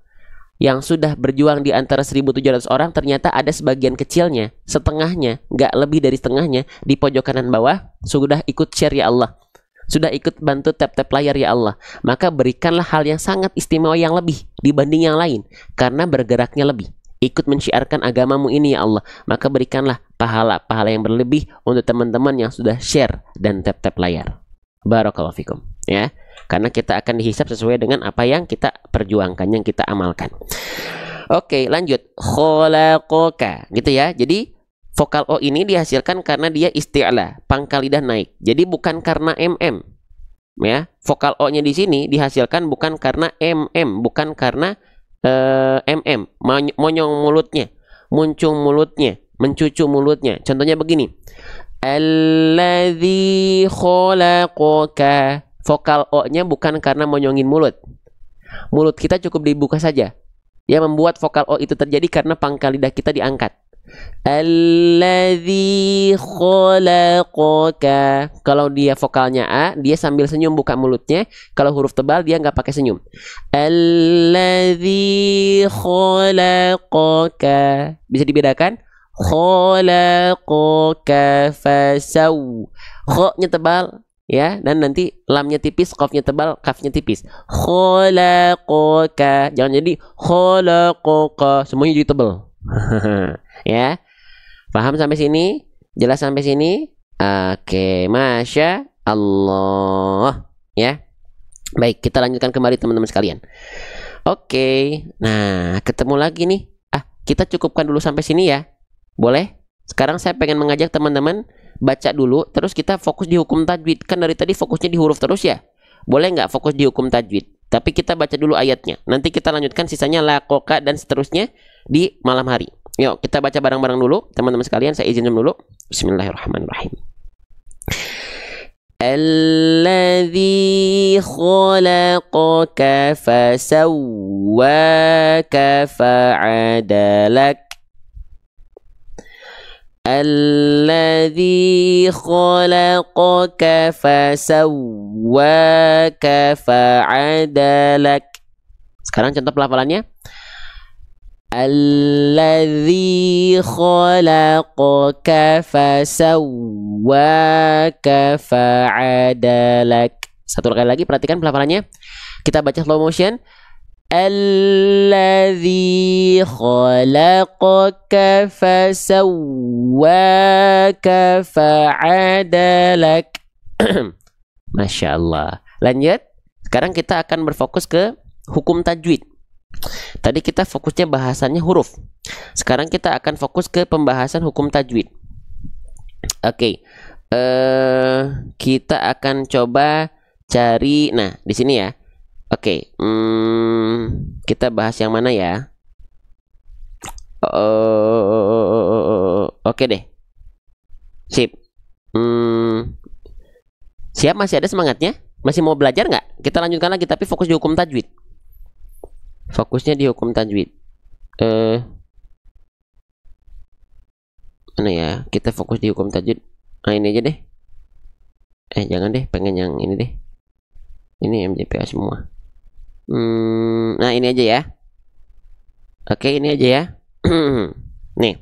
yang sudah berjuang di antara 1.700 orang, ternyata ada sebagian kecilnya, setengahnya, nggak lebih dari setengahnya, di pojok kanan bawah sudah ikut share ya Allah, sudah ikut bantu tap-tap layar ya Allah. Maka berikanlah hal yang sangat istimewa yang lebih dibanding yang lain, karena bergeraknya lebih, ikut mensyiarkan agamamu ini ya Allah. Maka berikanlah pahala-pahala yang berlebih untuk teman-teman yang sudah share dan tap-tap layar. Barakallahu fikum ya. Karena kita akan dihisab sesuai dengan apa yang kita perjuangkan, yang kita amalkan. Oke, lanjut. Khalaqaka, gitu ya. Jadi vokal O ini dihasilkan karena dia isti'la, pangkal lidah naik. Jadi bukan karena MM. Ya, vokal O-nya di sini dihasilkan bukan karena MM, bukan karena MM, monyong mulutnya, muncung mulutnya, mencucu mulutnya. Contohnya begini. Alladzi khalaqaka. Vokal O-nya bukan karena monyongin mulut. Mulut kita cukup dibuka saja. Yang membuat vokal O itu terjadi karena pangkal lidah kita diangkat. Alladzi khalaqaka. Kalau dia vokalnya A, dia sambil senyum buka mulutnya. Kalau huruf tebal dia nggak pakai senyum. Alladzi khalaqaka. Bisa dibedakan? Khalaqaka fasaw. Kho-nya tebal ya, dan nanti lamnya tipis, qafnya tebal, kafnya tipis. Khalaqaka. Jangan jadi khalaqaka, semuanya jadi tebal. Ya, paham sampai sini? Jelas sampai sini? Oke, masya Allah ya. Baik, kita lanjutkan kembali teman-teman sekalian. Oke, nah ketemu lagi nih. Kita cukupkan dulu sampai sini ya. Boleh? Sekarang saya pengen mengajak teman-teman baca dulu, terus kita fokus di hukum tajwid. Kan dari tadi fokusnya di huruf terus ya. Boleh nggak fokus di hukum tajwid? Tapi kita baca dulu ayatnya. Nanti kita lanjutkan sisanya laqoka dan seterusnya di malam hari. Yuk kita baca bareng-bareng dulu teman-teman sekalian. Saya izin dulu. Bismillahirrahmanirrahim. Alladzi khalaqaka fasawwaka fa'adalak. Alladzi khalaqaka fasawwaka fa'adalak. Sekarang contoh pelafalannya. Alladzi khalaqaka fasawwaka fa'adalak. Satu kali lagi perhatikan pelafalannya. Kita baca slow motion. Alladzi khalaqaka fasawwaka fa'adalak. Masya Allah. Lanjut. Sekarang kita akan berfokus ke hukum tajwid. Tadi kita fokusnya bahasannya huruf. Sekarang kita akan fokus ke pembahasan hukum tajwid. Oke. Kita akan coba cari. Nah, di sini ya. Oke, kita bahas yang mana ya? Oke deh. Sip. Siap, masih ada semangatnya? Masih mau belajar nggak? Kita lanjutkan lagi, tapi fokus di hukum tajwid. Fokusnya di hukum tajwid. Mana ya? Kita fokus di hukum tajwid. Nah, ini aja deh. Jangan deh, pengen yang ini deh. Ini MJPA semua. Nah, ini aja ya. Oke, ini aja ya. Nih.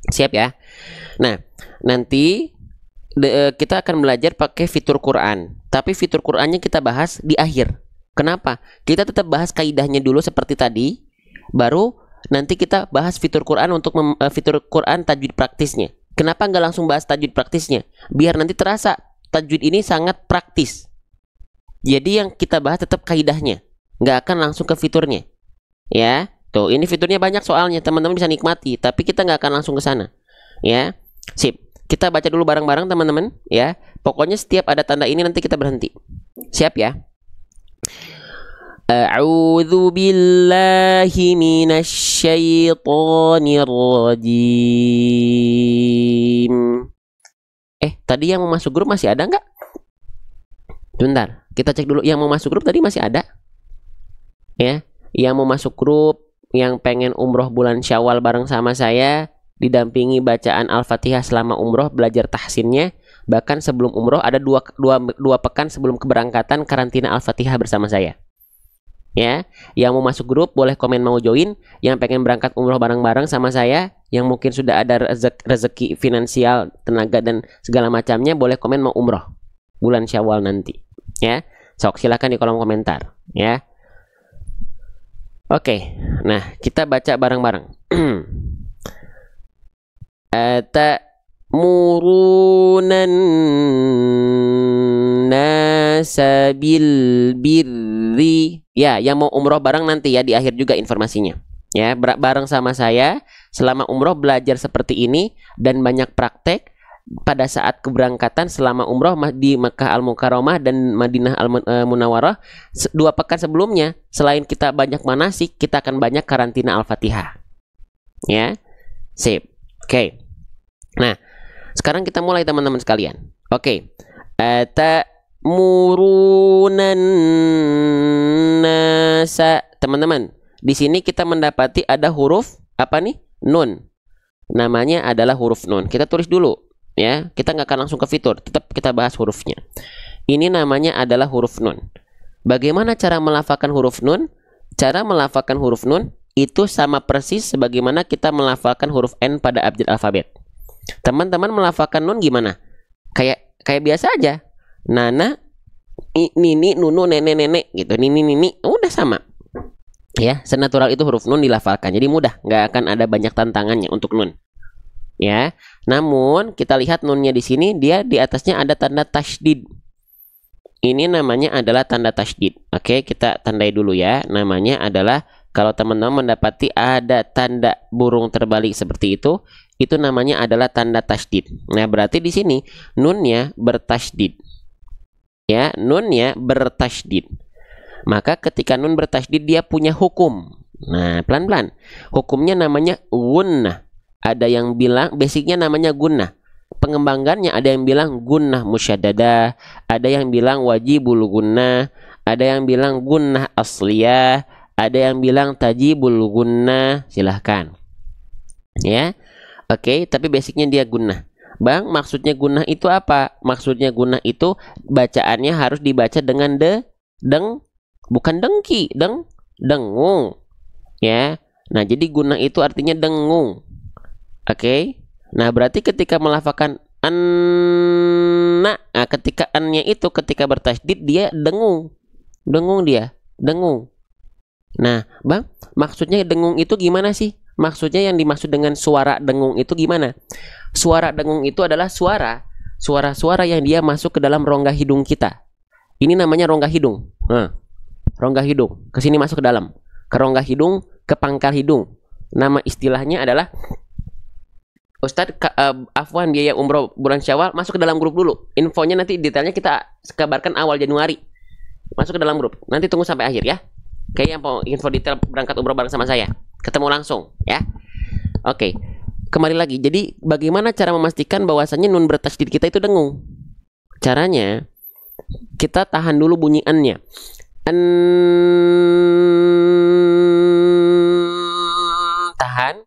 Siap ya. Nah, nanti kita akan belajar pakai fitur Quran. Tapi fitur Qurannya kita bahas di akhir. Kenapa? Kita tetap bahas kaidahnya dulu seperti tadi. Baru nanti kita bahas fitur Quran untuk fitur Quran tajwid praktisnya. Kenapa nggak langsung bahas tajwid praktisnya? Biar nanti terasa tajwid ini sangat praktis. Jadi yang kita bahas tetap kaidahnya, nggak akan langsung ke fiturnya. Ya, tuh ini fiturnya banyak soalnya, teman-teman bisa nikmati. Tapi kita nggak akan langsung ke sana. Ya, sip. Kita baca dulu bareng-bareng teman-teman. Ya, pokoknya setiap ada tanda ini nanti kita berhenti. Siap ya? A'udzu billahi minasyaitonir rajim. Tadi yang mau masuk grup masih ada nggak? Bentar, kita cek dulu. Yang mau masuk grup tadi masih ada? Ya, yang mau masuk grup, yang pengen umroh bulan Syawal bareng sama saya, didampingi bacaan Al-Fatihah selama umroh, belajar tahsinnya. Bahkan sebelum umroh ada dua pekan sebelum keberangkatan karantina Al-Fatihah bersama saya. Ya, yang mau masuk grup boleh komen mau join. Yang pengen berangkat umroh bareng-bareng sama saya, yang mungkin sudah ada rezeki finansial, tenaga dan segala macamnya, boleh komen mau umroh bulan Syawal nanti. Ya, sok silakan di kolom komentar. Ya, oke. Nah, kita baca bareng-bareng. Ta'murunan nasa bil birri. Ya, yang mau umroh bareng nanti ya di akhir juga informasinya. Ya, bareng sama saya selama umroh belajar seperti ini dan banyak praktek pada saat keberangkatan selama umroh di Mekah Al-Mukarramah dan Madinah Al-Munawwarah. 2 pekan sebelumnya, selain kita banyak manasik, kita akan banyak karantina Al-Fatihah. Ya, sip. Oke. Nah, sekarang kita mulai teman-teman sekalian. Oke. Ta'murunan nasa. Teman-teman, di sini kita mendapati ada huruf apa nih? Nun. Namanya adalah huruf nun. Kita tulis dulu ya. Kita nggak akan langsung ke fitur, tetap kita bahas hurufnya. Ini namanya adalah huruf nun. Bagaimana cara melafalkan huruf nun? Cara melafalkan huruf nun itu sama persis sebagaimana kita melafalkan huruf N pada abjad alfabet. Teman-teman melafalkan nun gimana? Kayak biasa aja. Nana, nini, nunu, nenek, nenek gitu. Nini, nini, udah sama. Ya, senatural itu huruf nun dilafalkan. Jadi mudah, nggak akan ada banyak tantangannya untuk nun. Ya, namun kita lihat nunnya di sini, dia di atasnya ada tanda tasydid. Ini namanya adalah tanda tasydid. Oke, kita tandai dulu ya. Namanya adalah, kalau teman-teman mendapati ada tanda burung terbalik seperti itu namanya adalah tanda tasydid. Nah, berarti di sini nunnya bertasydid. Ya, nunnya bertasydid. Maka ketika nun bertasydid dia punya hukum. Nah, pelan-pelan. Hukumnya namanya gunnah. Ada yang bilang basicnya namanya gunnah. Pengembangannya ada yang bilang gunnah musyaddadah, ada yang bilang wajibul gunnah, ada yang bilang gunnah asliyah, ada yang bilang tajibul gunnah. Silahkan. Ya. Oke, tapi basicnya dia gunnah. Bang, maksudnya gunnah itu apa? Maksudnya gunnah itu bacaannya harus dibaca dengan bukan dengki, dengung. Ya. Nah, jadi gunnah itu artinya dengung. Oke. Nah, berarti ketika melafalkan anna, ketika annya itu ketika bertasydid dia dengung. Dengung dia, dengung. Nah, Bang, maksudnya dengung itu gimana sih? Maksudnya yang dimaksud dengan suara dengung itu gimana? Suara dengung itu adalah suara-suara yang dia masuk ke dalam rongga hidung kita. Ini namanya rongga hidung. Rongga hidung. Ke sini masuk ke dalam. Ke rongga hidung, ke pangkal hidung. Nama istilahnya adalah Ustadz, afwan biaya umroh bulan Syawal, masuk ke dalam grup dulu. Infonya nanti detailnya kita kabarkan awal Januari. Masuk ke dalam grup. Nanti tunggu sampai akhir ya. Kayak yang mau info detail berangkat umroh bareng sama saya. Ketemu langsung ya. Oke. Kembali lagi. Jadi bagaimana cara memastikan bahwasannya nun bertasydid kita itu dengung? Caranya kita tahan dulu bunyi an-nya. Tahan.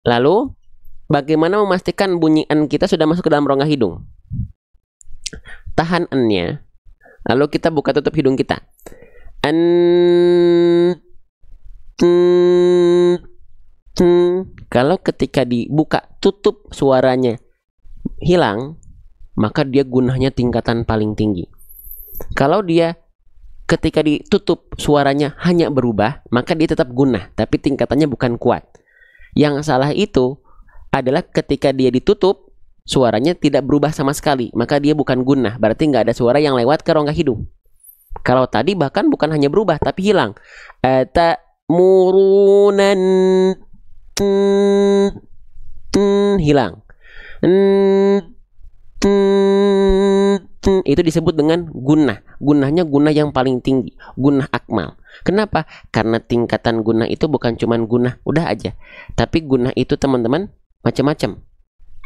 Lalu bagaimana memastikan bunyi an kita sudah masuk ke dalam rongga hidung? Tahan an-nya. Lalu kita buka tutup hidung kita. an kalau ketika dibuka tutup suaranya hilang, maka dia gunahnya tingkatan paling tinggi. Kalau dia ketika ditutup suaranya hanya berubah, maka dia tetap gunah, tapi tingkatannya bukan kuat. Yang salah itu adalah ketika dia ditutup suaranya tidak berubah sama sekali, maka dia bukan gunah, berarti nggak ada suara yang lewat ke rongga hidung. Kalau tadi bahkan bukan hanya berubah tapi hilang. Murunan hilang. Itu disebut dengan gunah. Gunahnya gunah yang paling tinggi, gunah akmal. Kenapa? Karena tingkatan gunah itu bukan cuman gunah udah aja, tapi gunah itu teman-teman macam-macam.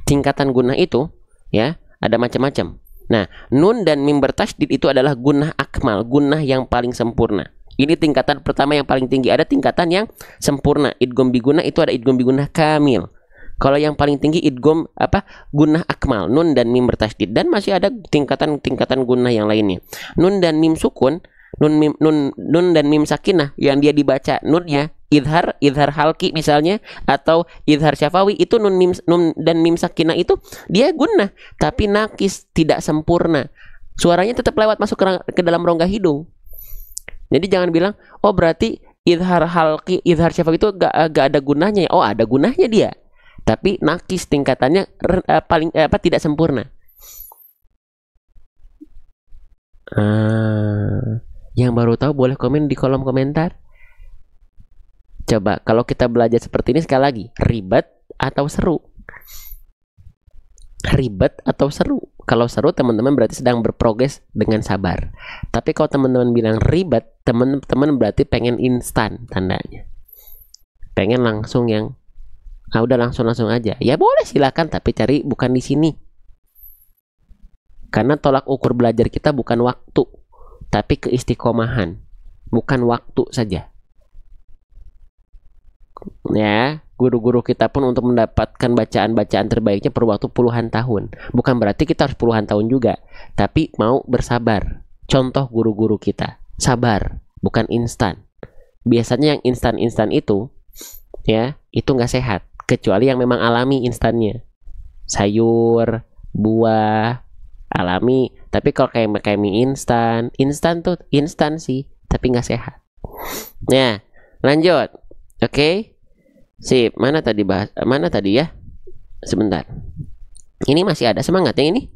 Tingkatan gunah itu ya ada macam-macam. Nah, nun dan mim bertasydid itu adalah gunah akmal, gunah yang paling sempurna. Ini tingkatan pertama yang paling tinggi. Ada tingkatan yang sempurna. Idgham bigunah itu ada idgham bigunah kamil. Kalau yang paling tinggi idgham gunah akmal, nun dan mim bertasydid. Dan masih ada tingkatan-tingkatan gunah yang lainnya. Nun dan mim sukun, nun dan mim sakinah yang dia dibaca nunnya idhar halki misalnya, atau idhar syafawi, itu nun dan mim sakinah itu dia gunah tapi nakis, tidak sempurna. Suaranya tetap lewat masuk ke dalam rongga hidung. Jadi jangan bilang, oh berarti idhar halki, idhar syafawi itu gak ada gunahnya. Oh ada gunahnya dia, tapi nakis, tingkatannya paling tidak sempurna. Yang baru tahu boleh komen di kolom komentar. Coba kalau kita belajar seperti ini sekali lagi, ribet atau seru? Ribet atau seru? Kalau seru teman-teman berarti sedang berprogres dengan sabar. Tapi kalau teman-teman bilang ribet, teman-teman berarti pengen instan tandanya. Pengen langsung yang udah langsung aja. Ya boleh silakan, tapi cari bukan di sini. Karena tolak ukur belajar kita bukan waktu, tapi keistiqomahan. Bukan waktu saja. Ya, guru-guru kita pun untuk mendapatkan bacaan-bacaan terbaiknya perlu waktu puluhan tahun. Bukan berarti kita harus puluhan tahun juga, tapi mau bersabar. Contoh guru-guru kita, sabar, bukan instan. Biasanya yang instan-instan itu, ya, itu nggak sehat. Kecuali yang memang alami instannya. Sayur, buah, alami. Tapi kalau kayak mie instan tuh instan sih, tapi nggak sehat. Nah, lanjut. Oke. Sip, mana tadi ya? Sebentar. Ini masih ada semangatnya ini.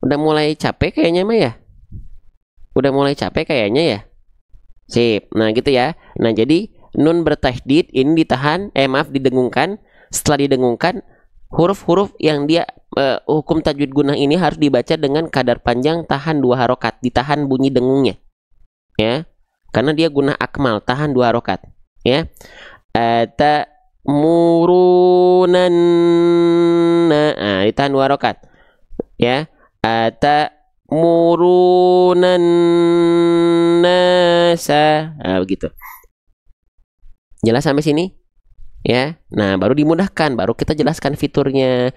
Udah mulai capek kayaknya mah ya. Udah mulai capek kayaknya ya. Sip. Nah, gitu ya. Nah, jadi nun bertasydid ini didengungkan. Setelah didengungkan, huruf-huruf yang dia hukum tajwid gunah ini harus dibaca dengan kadar panjang tahan 2 harokat, ditahan bunyi dengungnya. Ya. Karena dia gunah akmal, tahan 2 harokat. Ya. Murunan, ditahan 2 harokat. Ya. Murunan nasa. Begitu. Jelas sampai sini? Ya. Nah, baru dimudahkan, baru kita jelaskan fiturnya.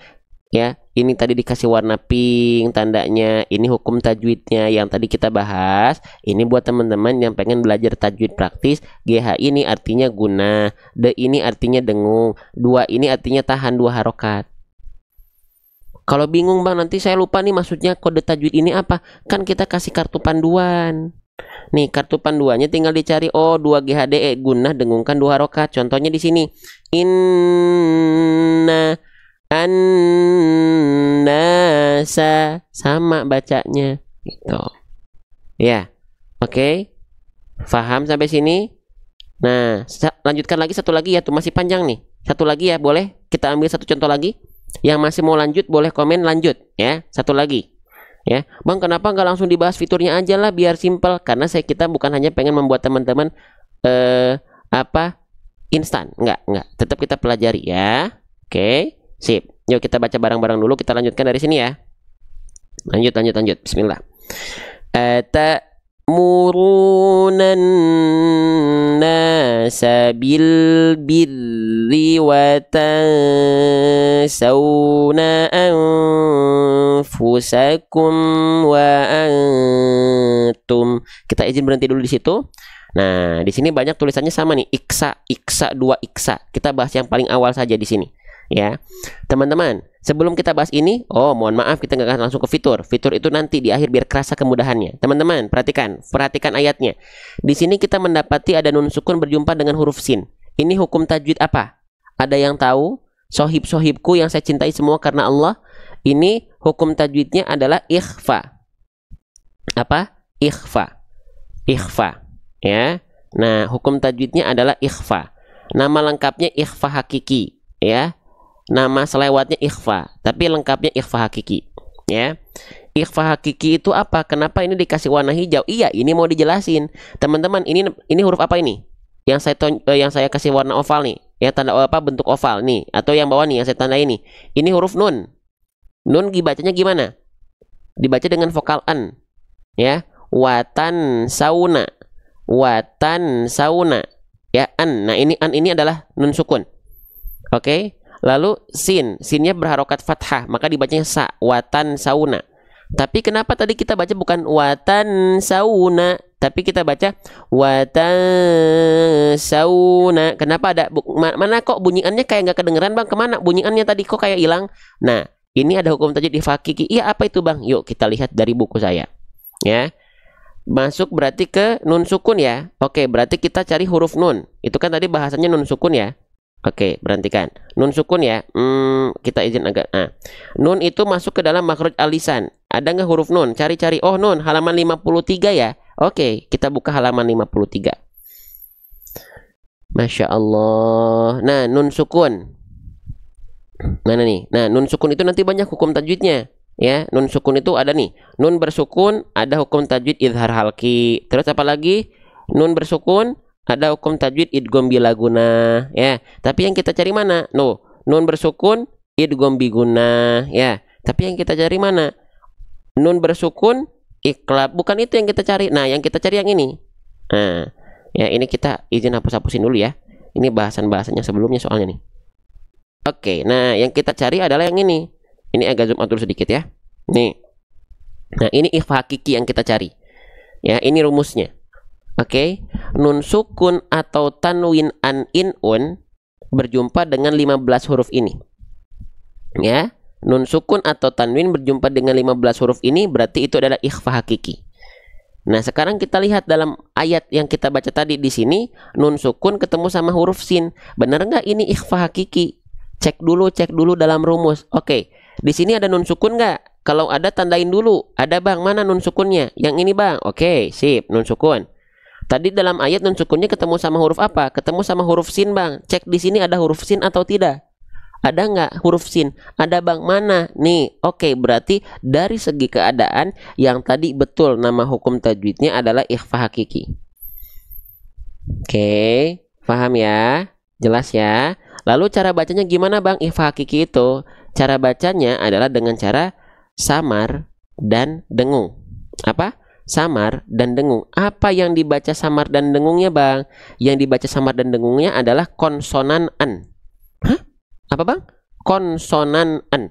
Ya, ini tadi dikasih warna pink tandanya, ini hukum tajwidnya yang tadi kita bahas. Ini buat teman-teman yang pengen belajar tajwid praktis. GH ini artinya guna, D ini artinya dengung, 2 ini artinya tahan 2 harokat. Kalau bingung bang, nanti saya lupa nih maksudnya kode tajwid ini apa, kan kita kasih kartu panduan. Nih kartu panduannya tinggal dicari. Oh 2 GHDE, guna dengungkan 2 harokat. Contohnya di sini, inna an-nasa, sama bacanya gitu. Ya. Oke. Paham sampai sini? Nah, lanjutkan lagi satu lagi ya, tuh masih panjang nih. Satu lagi ya, boleh kita ambil satu contoh lagi. Yang masih mau lanjut boleh komen lanjut ya. Satu lagi. Ya, bang, kenapa nggak langsung dibahas fiturnya aja lah biar simple? Karena kita bukan hanya pengen membuat teman-teman instan, enggak, tetap kita pelajari ya. Oke. Sip. Yuk kita baca bareng-bareng dulu. Kita lanjutkan dari sini ya. Lanjut. Bismillah. Ta'murunan nasa bil birri wa tansawna anfusakum wa antum Kita izin berhenti dulu di situ. Nah, di sini banyak tulisannya sama nih, iksa, iksa, dua iksa. Kita bahas yang paling awal saja di sini. Ya, teman-teman, sebelum kita bahas ini, mohon maaf kita nggak akan langsung ke fitur. Fitur itu nanti di akhir biar kerasa kemudahannya. Teman-teman, perhatikan ayatnya. Di sini kita mendapati ada nun sukun berjumpa dengan huruf sin. Ini hukum tajwid apa? Ada yang tahu? Sohib-sohibku yang saya cintai semua karena Allah. Ini hukum tajwidnya adalah ikhfa. Apa? Ikhfa. Ikhfa. Ya. Nah, hukum tajwidnya adalah ikhfa. Nama lengkapnya ikhfa hakiki. Ya. Nama selewatnya ikhfa, tapi lengkapnya ikhfa hakiki. Ya, ikhfa hakiki itu apa? Kenapa ini dikasih warna hijau? Iya, ini mau dijelasin, teman-teman. Ini huruf apa ini? Yang saya kasih warna oval nih, ya tanda apa bentuk oval nih, atau yang bawah nih yang saya tanda ini. Ini huruf nun. Nun dibacanya gimana? Dibaca dengan vokal an. Ya, watan sauna, watan sauna. Ya, an. Nah, an ini adalah nun sukun. Oke. Lalu sinnya berharokat fathah, maka dibacanya sa, watan sauna. Tapi kenapa tadi kita baca bukan watan sauna, tapi kita baca watan sauna? Kenapa ada mana kok bunyiannya kayak nggak kedengeran bang? Kemana bunyiannya tadi kok kayak hilang? Nah, ini ada hukum tajwid hakiki. Iya, apa itu bang? Yuk kita lihat dari buku saya. Ya, masuk berarti ke nun sukun ya. Oke, berarti kita cari huruf nun. Itu kan tadi bahasanya nun sukun ya. Oke, berhentikan. Nun sukun ya. Kita izin agak. Nah, nun itu masuk ke dalam makhraj alisan. Ada nggak huruf nun? Cari-cari. Oh, nun halaman 53 ya. Oke, kita buka halaman 53. Masya Allah. Nah, nun sukun. Mana nih? Nah, nun sukun itu nanti banyak hukum tajwidnya. Ya, nun sukun itu ada nih. Nun bersukun ada hukum tajwid idhar halki. Terus apa lagi? Nun bersukun ada hukum tajwid idgham bilaguna, ya. Tapi yang kita cari mana? Nun bersukun idgham biguna, ya. Tapi yang kita cari mana? Nun bersukun iklab. Bukan itu yang kita cari. Nah, yang kita cari yang ini. Nah, ya ini kita izin hapus-hapusin dulu ya. Ini bahasan-bahasannya sebelumnya soalnya nih. Oke, nah yang kita cari adalah yang ini. Ini agak zoom out dulu sedikit ya. Nih. Nah, ini ikhfa hakiki yang kita cari. Ya, ini rumusnya. Oke, nun sukun atau tanwin an un berjumpa dengan 15 huruf ini. Ya, nun sukun atau tanwin berjumpa dengan 15 huruf ini berarti itu adalah ikhfa hakiki. Nah, sekarang kita lihat dalam ayat yang kita baca tadi di sini, nun sukun ketemu sama huruf sin. Benar nggak ini ikhfa hakiki? Cek dulu dalam rumus. Oke, di sini ada nun sukun nggak? Kalau ada tandain dulu. Ada bang, mana nun sukunnya? Yang ini bang. Oke, sip, nun sukun. Tadi dalam ayat nun sukunnya ketemu sama huruf apa? Ketemu sama huruf sin bang. Cek di sini ada huruf sin atau tidak? Ada nggak huruf sin? Ada bang, mana? Nih, oke, berarti dari segi keadaan yang tadi betul nama hukum tajwidnya adalah ikhfa hakiki. Oke, paham ya? Jelas ya? Lalu cara bacanya gimana bang ikhfa hakiki itu? Cara bacanya adalah dengan cara samar dan dengung. Apa? Samar dan dengung. Apa yang dibaca samar dan dengungnya bang? Yang dibaca samar dan dengungnya adalah konsonan an. Hah? Apa bang? Konsonan an.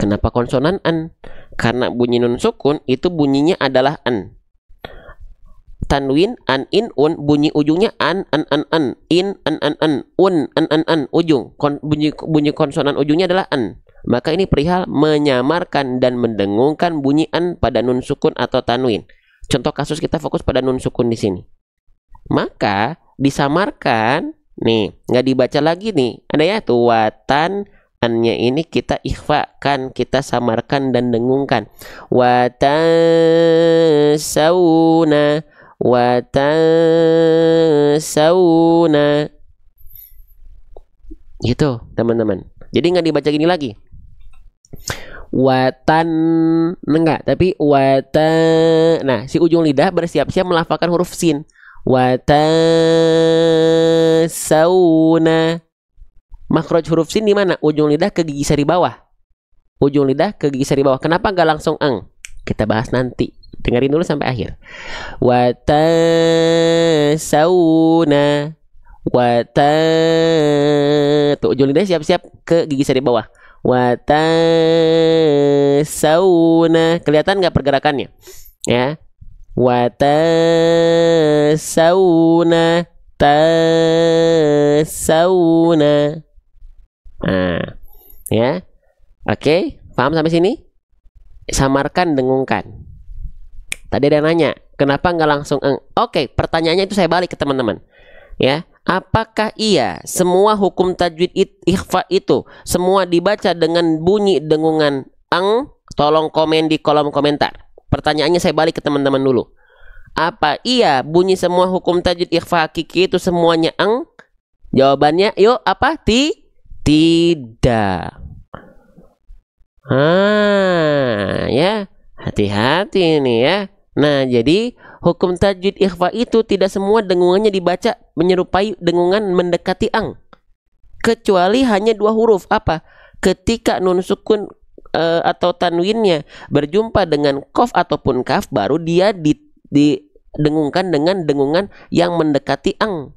Kenapa konsonan an? Karena bunyi nun sukun itu bunyinya adalah an. Tanwin an in un bunyi ujungnya an in an un an ujung. Bunyi konsonan ujungnya adalah an. Maka ini perihal menyamarkan dan mendengungkan bunyi an pada nun sukun atau tanwin. Contoh kasus kita fokus pada nun sukun di sini. Maka disamarkan, nih, nggak dibaca lagi nih. Ada ya tuh watan, annya ini kita ikhfakan, kita samarkan dan dengungkan. Watasauna, watasauna. Gitu, teman-teman. Jadi nggak dibaca gini lagi. Watan, enggak, tapi watan. Nah, si ujung lidah bersiap-siap melafalkan huruf sin. Watasauna. Makhraj huruf sin di mana? Ujung lidah ke gigi sari bawah. Ujung lidah ke gigi sari bawah. Kenapa nggak langsung eng? Kita bahas nanti. Dengerin dulu sampai akhir. Watasauna. Tuh, ujung lidah siap-siap ke gigi sari bawah. Watasauna. Kelihatan nggak pergerakannya? Ya. watasawna, tasawna. Nah, ya. Oke, paham sampai sini? Samarkan, dengungkan. Tadi ada yang nanya, kenapa nggak langsung eng? Oke, pertanyaannya itu saya balik ke teman-teman. Ya, apakah iya semua hukum tajwid ikhfa itu semua dibaca dengan bunyi dengungan eng? Tolong komen di kolom komentar. Pertanyaannya saya balik ke teman-teman dulu. Apa iya bunyi semua hukum tajwid ikhfa hakiki itu semuanya eng? Jawabannya, yuk, apa? Tidak. Ya, hati-hati ini ya. Nah, jadi hukum tajwid ikhfa itu tidak semua dengungannya dibaca menyerupai dengungan mendekati ang, kecuali hanya dua huruf. Apa? Ketika nun sukun atau tanwinnya berjumpa dengan qaf ataupun kaf, baru dia didengungkan dengan dengungan yang mendekati ang.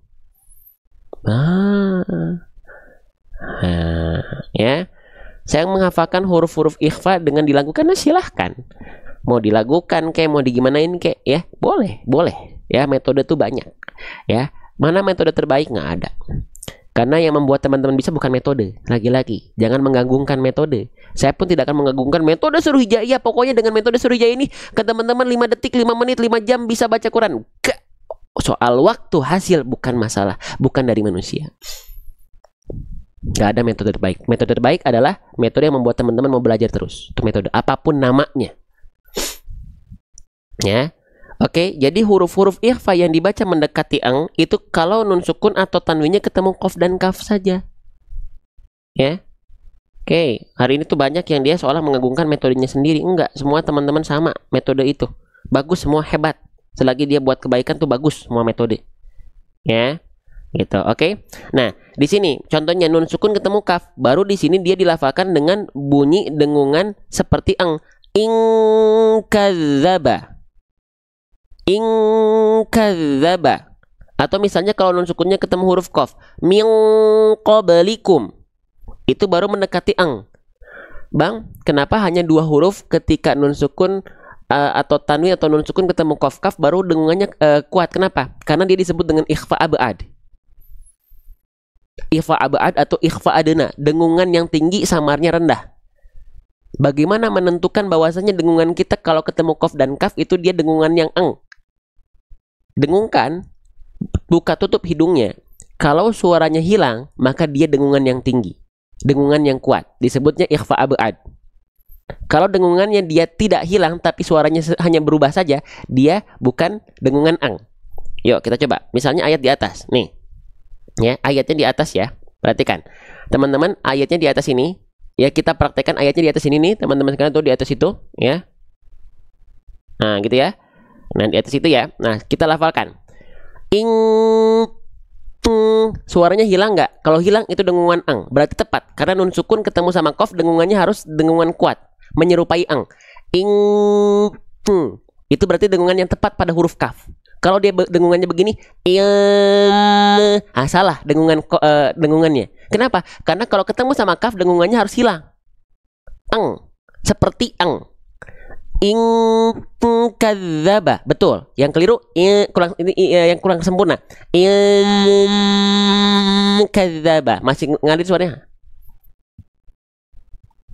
Ya. Saya menghafalkan huruf-huruf ikhfa dengan dilakukan, silahkan. Mau dilakukan kayak mau digimanain kayak ya, boleh. Ya, metode tuh banyak. Ya, mana metode terbaik? Nggak ada. Karena yang membuat teman-teman bisa bukan metode. Lagi-lagi, jangan menggabungkan metode. Saya pun tidak akan menggabungkan metode suruh hijaiyah. Pokoknya dengan metode suruh hijaiyah ini ke teman-teman 5 detik, 5 menit, 5 jam bisa baca Quran. Soal waktu, hasil bukan masalah, bukan dari manusia. Gak ada metode terbaik. Metode terbaik adalah metode yang membuat teman-teman mau belajar terus. Itu metode apapun namanya. Ya. Oke, jadi huruf-huruf ikhfa yang dibaca mendekati ang itu kalau nun sukun atau tanwinnya ketemu qaf dan kaf saja. Ya. Oke, hari ini tuh banyak yang dia seolah mengagungkan metodenya sendiri. Enggak, semua teman-teman sama metode itu. Bagus, semua hebat. Selagi dia buat kebaikan tuh bagus semua metode. Ya. Gitu, oke. Nah, di sini contohnya nun sukun ketemu kaf, baru di sini dia dilafalkan dengan bunyi dengungan seperti ang. In kadzaba. In kadzaba. Atau misalnya kalau nun sukunnya ketemu huruf qaf, min qablikum. Itu baru mendekati ang. Bang, kenapa hanya dua huruf ketika nun sukun atau tanwin atau nun sukun ketemu qaf kaf baru dengungannya kuat? Kenapa? Karena dia disebut dengan ikhfa abad. Ikhfa abad atau ikhfa adna, dengungan yang tinggi samarnya rendah. Bagaimana menentukan bahwasanya dengungan kita kalau ketemu qaf dan kaf itu dia dengungan yang eng? Dengungkan, buka tutup hidungnya. Kalau suaranya hilang, maka dia dengungan yang tinggi, dengungan yang kuat, disebutnya ikhfa abad. Kalau dengungannya dia tidak hilang tapi suaranya hanya berubah saja, dia bukan dengungan ang. Yuk kita coba. Misalnya ayat di atas, nih. Ya, ayatnya di atas ya. Perhatikan. Teman-teman, ayatnya di atas ini. Ya, kita praktekkan ayatnya di atas ini nih, teman-teman sekalian tuh di atas itu, ya. Nah, gitu ya. Nah, di atas itu ya. Nah, kita lafalkan. Ing suaranya hilang nggak? Kalau hilang itu dengungan ang. Berarti tepat. Karena nun sukun ketemu sama qaf, dengungannya harus dengungan kuat, menyerupai ang. Ing itu berarti dengungan yang tepat pada huruf kaf. Kalau dia dengungannya begini, salah dengungannya. Kenapa? Karena kalau ketemu sama kaf, dengungannya harus hilang. Ang, seperti ang. In kadzaba, betul. Yang keliru, yang kurang sempurna. In kadzaba, masih ngalir suaranya.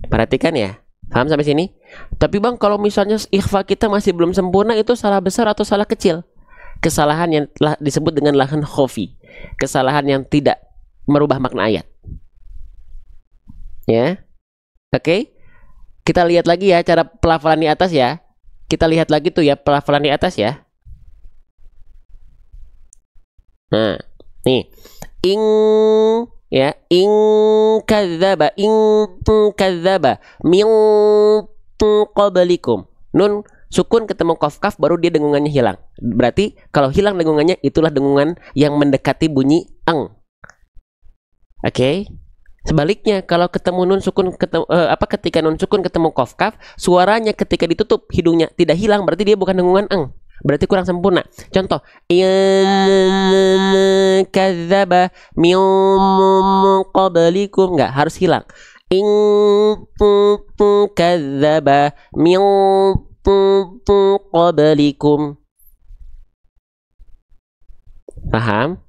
Perhatikan ya. Paham sampai sini? Tapi bang, kalau misalnya ikhfa kita masih belum sempurna, itu salah besar atau salah kecil? Kesalahan yang disebut dengan lahan khofi, kesalahan yang tidak merubah makna ayat. Ya, oke. Kita lihat lagi ya cara pelafalan di atas ya. Kita lihat lagi tuh ya pelafalan di atas ya. Nah, nih, ing ya, ing kadzaba, min qablikum. Nun sukun ketemu qaf kaf baru dia dengungannya hilang. Berarti kalau hilang dengungannya itulah dengungan yang mendekati bunyi ang. Oke. Sebaliknya kalau ketemu nun sukun ketika nun sukun ketemu qaf kaf, suaranya ketika ditutup hidungnya tidak hilang, berarti dia bukan dengungan ang. Berarti kurang sempurna. Contoh, kadzaba min qablikum, enggak harus hilang. In kadzaba min qablikum. Paham?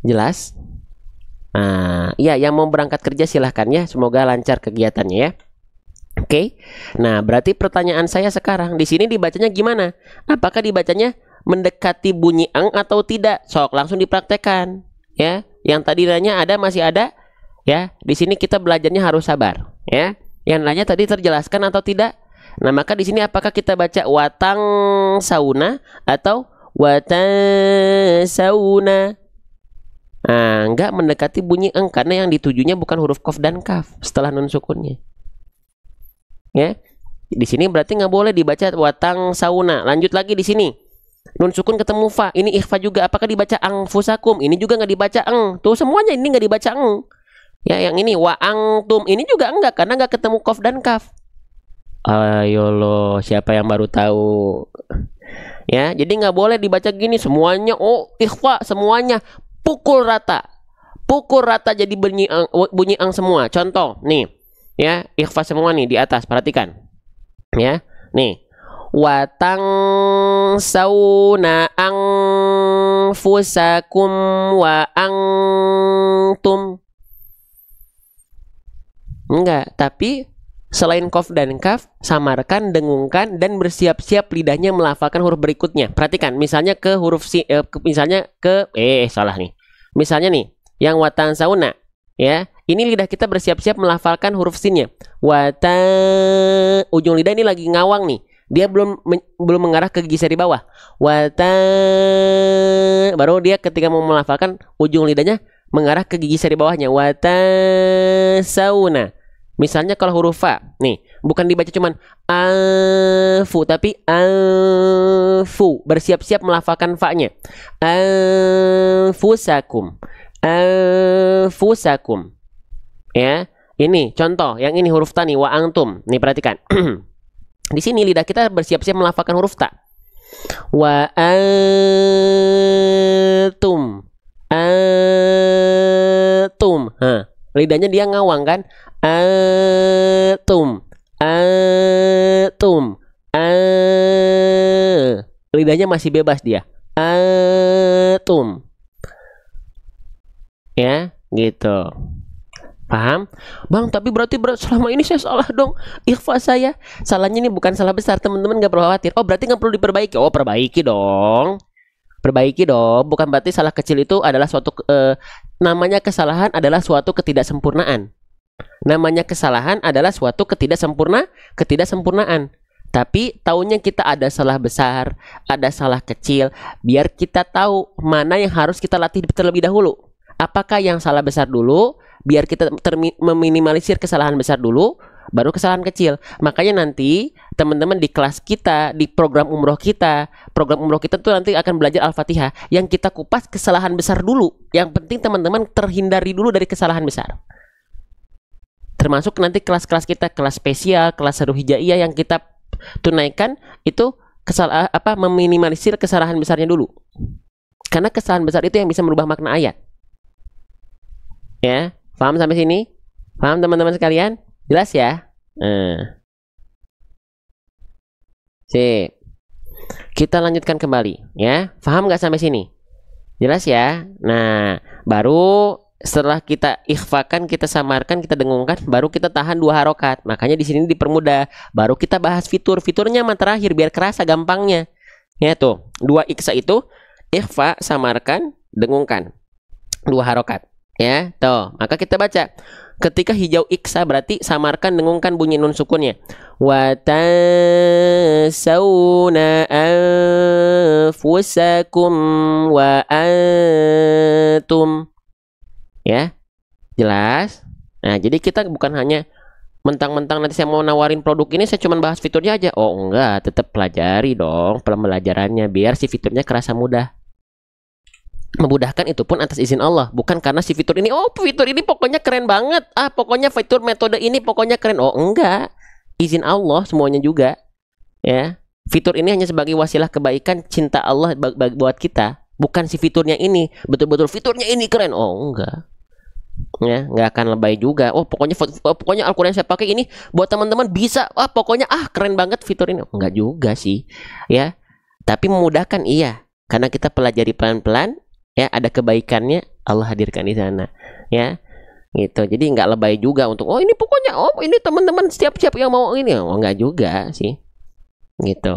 Jelas? Nah, iya, yang mau berangkat kerja silahkan ya. Semoga lancar kegiatannya ya. Oke. Nah, berarti pertanyaan saya sekarang di sini dibacanya gimana? Apakah dibacanya mendekati bunyi ang atau tidak? Sok langsung dipraktekkan ya. Yang tadi nanya ada, masih ada ya. Di sini kita belajarnya harus sabar ya. Yang nanya tadi terjelaskan atau tidak? Nah, maka di sini apakah kita baca watang sauna atau watang sauna? Nah, enggak mendekati bunyi eng karena yang ditujunya bukan huruf qaf dan kaf setelah nun sukunnya. Ya. Di sini berarti nggak boleh dibaca watang sauna. Lanjut lagi di sini. Nun sukun ketemu fa. Ini ikhfa juga. Apakah dibaca angfusakum? Ini juga nggak dibaca eng. Tuh semuanya ini nggak dibaca eng. Ya, yang ini wa angtum. Ini juga enggak karena nggak ketemu qaf dan kaf. Ayo loh, siapa yang baru tahu? Ya, jadi nggak boleh dibaca gini semuanya. Oh, ikhfa semuanya. Pukul rata jadi bunyi ang semua. Contoh nih ya, ikhfa semua nih di atas, perhatikan ya. Nih, watang sauna ang fusakum wa angtum. Enggak, tapi selain qaf dan kaf, samarkan, dengungkan, dan bersiap-siap lidahnya melafalkan huruf berikutnya. Perhatikan, misalnya ke huruf salah nih. Misalnya nih, yang watan sauna, ya. Ini lidah kita bersiap-siap melafalkan huruf sinnya. Watan, ujung lidah ini lagi ngawang nih. Dia belum mengarah ke gigi seri bawah. Watan, baru dia ketika mau melafalkan ujung lidahnya mengarah ke gigi seri bawahnya. Watan sauna. Misalnya kalau huruf fa, nih, bukan dibaca cuman afu, tapi afu, bersiap-siap melafalkan fa-nya. Anfusakum. Anfusakum. Ya, ini contoh, yang ini huruf ta nih, wa antum. Nih perhatikan. Di sini lidah kita bersiap-siap melafalkan huruf ta. Wa antum. Antum. Lidahnya dia ngawang kan? Atum, atum, lidahnya masih bebas dia. Atum, ya, gitu. Paham? Bang, tapi berarti selama ini saya salah dong. Ikhfa saya. Salahnya ini bukan salah besar, teman-teman nggak perlu khawatir. Oh, berarti nggak perlu diperbaiki. Oh, perbaiki dong. Perbaiki dong. Bukan berarti salah kecil itu adalah suatu namanya kesalahan adalah suatu ketidaksempurnaan. Namanya kesalahan adalah suatu ketidaksempurnaan. Tapi taunya kita ada salah besar, ada salah kecil, biar kita tahu mana yang harus kita latih terlebih dahulu. Apakah yang salah besar dulu, biar kita meminimalisir kesalahan besar dulu, baru kesalahan kecil. Makanya nanti teman-teman di kelas kita, di program umroh kita tuh nanti akan belajar Al-Fatihah. Yang kita kupas kesalahan besar dulu. Yang penting teman-teman terhindari dulu dari kesalahan besar. Termasuk nanti kelas-kelas kita, kelas spesial, kelas seru hijaiyah yang kita tunaikan itu meminimalisir kesalahan besarnya dulu. Karena kesalahan besar itu yang bisa merubah makna ayat. Ya, paham sampai sini? Paham teman-teman sekalian? Jelas ya? Sip. Kita lanjutkan kembali ya. Paham nggak sampai sini? Jelas ya? Nah, baru setelah kita ikhfakan, kita samarkan, kita dengungkan, baru kita tahan 2 harokat. Makanya di sini dipermudah. Baru kita bahas fiturnya mah terakhir biar kerasa gampangnya. Ya tuh, 2 iksa itu ikhfa, samarkan, dengungkan. 2 harokat. Ya, tuh. Maka kita baca. Ketika hijau iksa berarti samarkan, dengungkan bunyi nun sukunnya. Wa tasawna anfusakum wa antum. Ya, jelas. Nah, jadi kita bukan hanya mentang-mentang nanti saya mau nawarin produk ini saya cuma bahas fiturnya aja. Oh enggak, tetap pelajari dong pembelajarannya biar si fiturnya kerasa mudah. Memudahkan itu pun atas izin Allah, bukan karena si fitur ini, oh fitur ini pokoknya keren banget, pokoknya fitur metode ini pokoknya keren. Oh enggak, izin Allah semuanya juga. Ya, fitur ini hanya sebagai wasilah kebaikan cinta Allah buat kita, bukan si fiturnya ini betul-betul fiturnya ini keren. Oh enggak. Ya, nggak akan lebay juga. Oh pokoknya Al-Quran saya pakai ini buat teman-teman bisa. Pokoknya keren banget fitur ini. Enggak juga sih, ya. Tapi memudahkan iya, karena kita pelajari pelan-pelan. Ya, ada kebaikannya, Allah hadirkan di sana. Ya, gitu. Jadi nggak lebay juga untuk, oh ini pokoknya, oh ini teman-teman siap-siap yang mau ini. Oh nggak juga sih, gitu.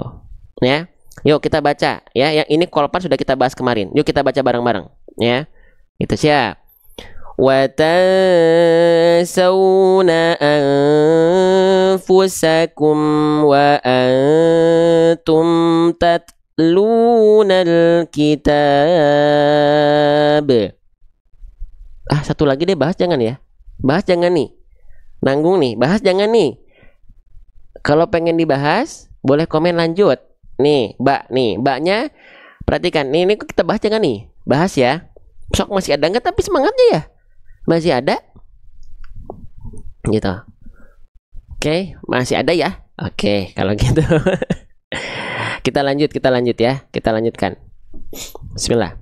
Ya, yuk kita baca. Ya, yang ini kolpan sudah kita bahas kemarin. Yuk kita baca bareng-bareng. Ya, itu siap. وتنسون أنفسكم وأنتم تتلون الكتاب. Satu lagi deh, bahas jangan ya. Bahas jangan nih. Nanggung nih, bahas jangan nih. Kalau pengen dibahas, boleh komen lanjut. Nih, mbaknya perhatikan. Ini kita bahas jangan nih. Bahas ya. Sok masih ada nggak tapi semangatnya ya? Masih ada? Gitu. Oke, masih ada ya? Oke, kalau gitu. Kita lanjut ya. Kita lanjutkan. Bismillah.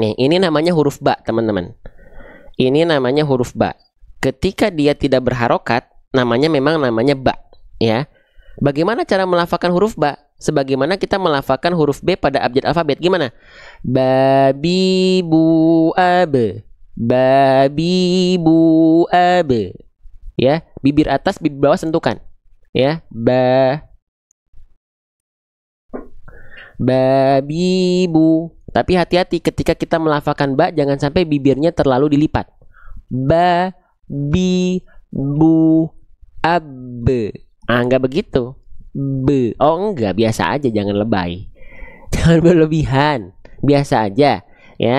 Nih, ini namanya huruf ba, teman-teman. Ini namanya huruf ba. Ketika dia tidak berharokat, namanya ba, ya. Bagaimana cara melafalkan huruf ba? Sebagaimana kita melafalkan huruf B pada abjad alfabet. Gimana? Babi bu abe. Babi bu abe. Ya, bibir atas, bibir bawah sentuhkan. Ya, babi bu. Tapi hati-hati ketika kita melafalkan ba, jangan sampai bibirnya terlalu dilipat. Babi bu abe. Enggak begitu. Oh enggak, biasa aja, jangan lebay. Jangan berlebihan. Biasa aja, ya.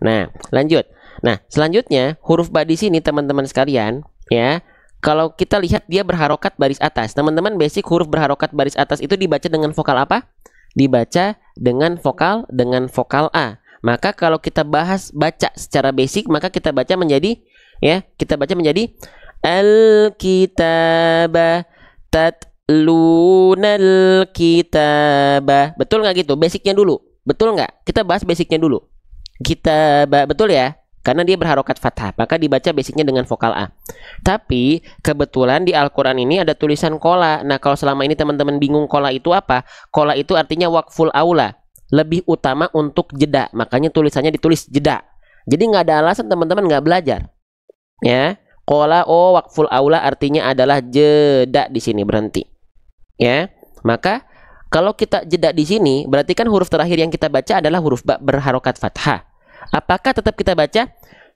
Nah, lanjut. Nah, selanjutnya huruf ba di sini teman-teman sekalian, ya. Kalau kita lihat dia berharokat baris atas. Teman-teman, basic huruf berharokat baris atas itu dibaca dengan vokal apa? Dibaca dengan vokal A. Maka kalau kita baca secara basic, maka kita baca menjadi, ya, kita baca menjadi al-kitaba tatlunal kitaba. Betul nggak gitu? Basicnya dulu. Betul nggak? Kita bahas basicnya dulu. Kitaba, betul ya? Karena dia berharokat fathah, maka dibaca basicnya dengan vokal A. Tapi kebetulan di Al-Quran ini ada tulisan kola. Nah, kalau selama ini teman-teman bingung kola itu apa? Kola itu artinya waqful aula, lebih utama untuk jeda. Makanya tulisannya ditulis jeda. Jadi nggak ada alasan teman-teman nggak belajar. Ya, kola waqful aula artinya adalah jeda di sini, berhenti. Ya, maka kalau kita jeda di sini, berarti kan huruf terakhir yang kita baca adalah huruf ba berharokat fathah. Apakah tetap kita baca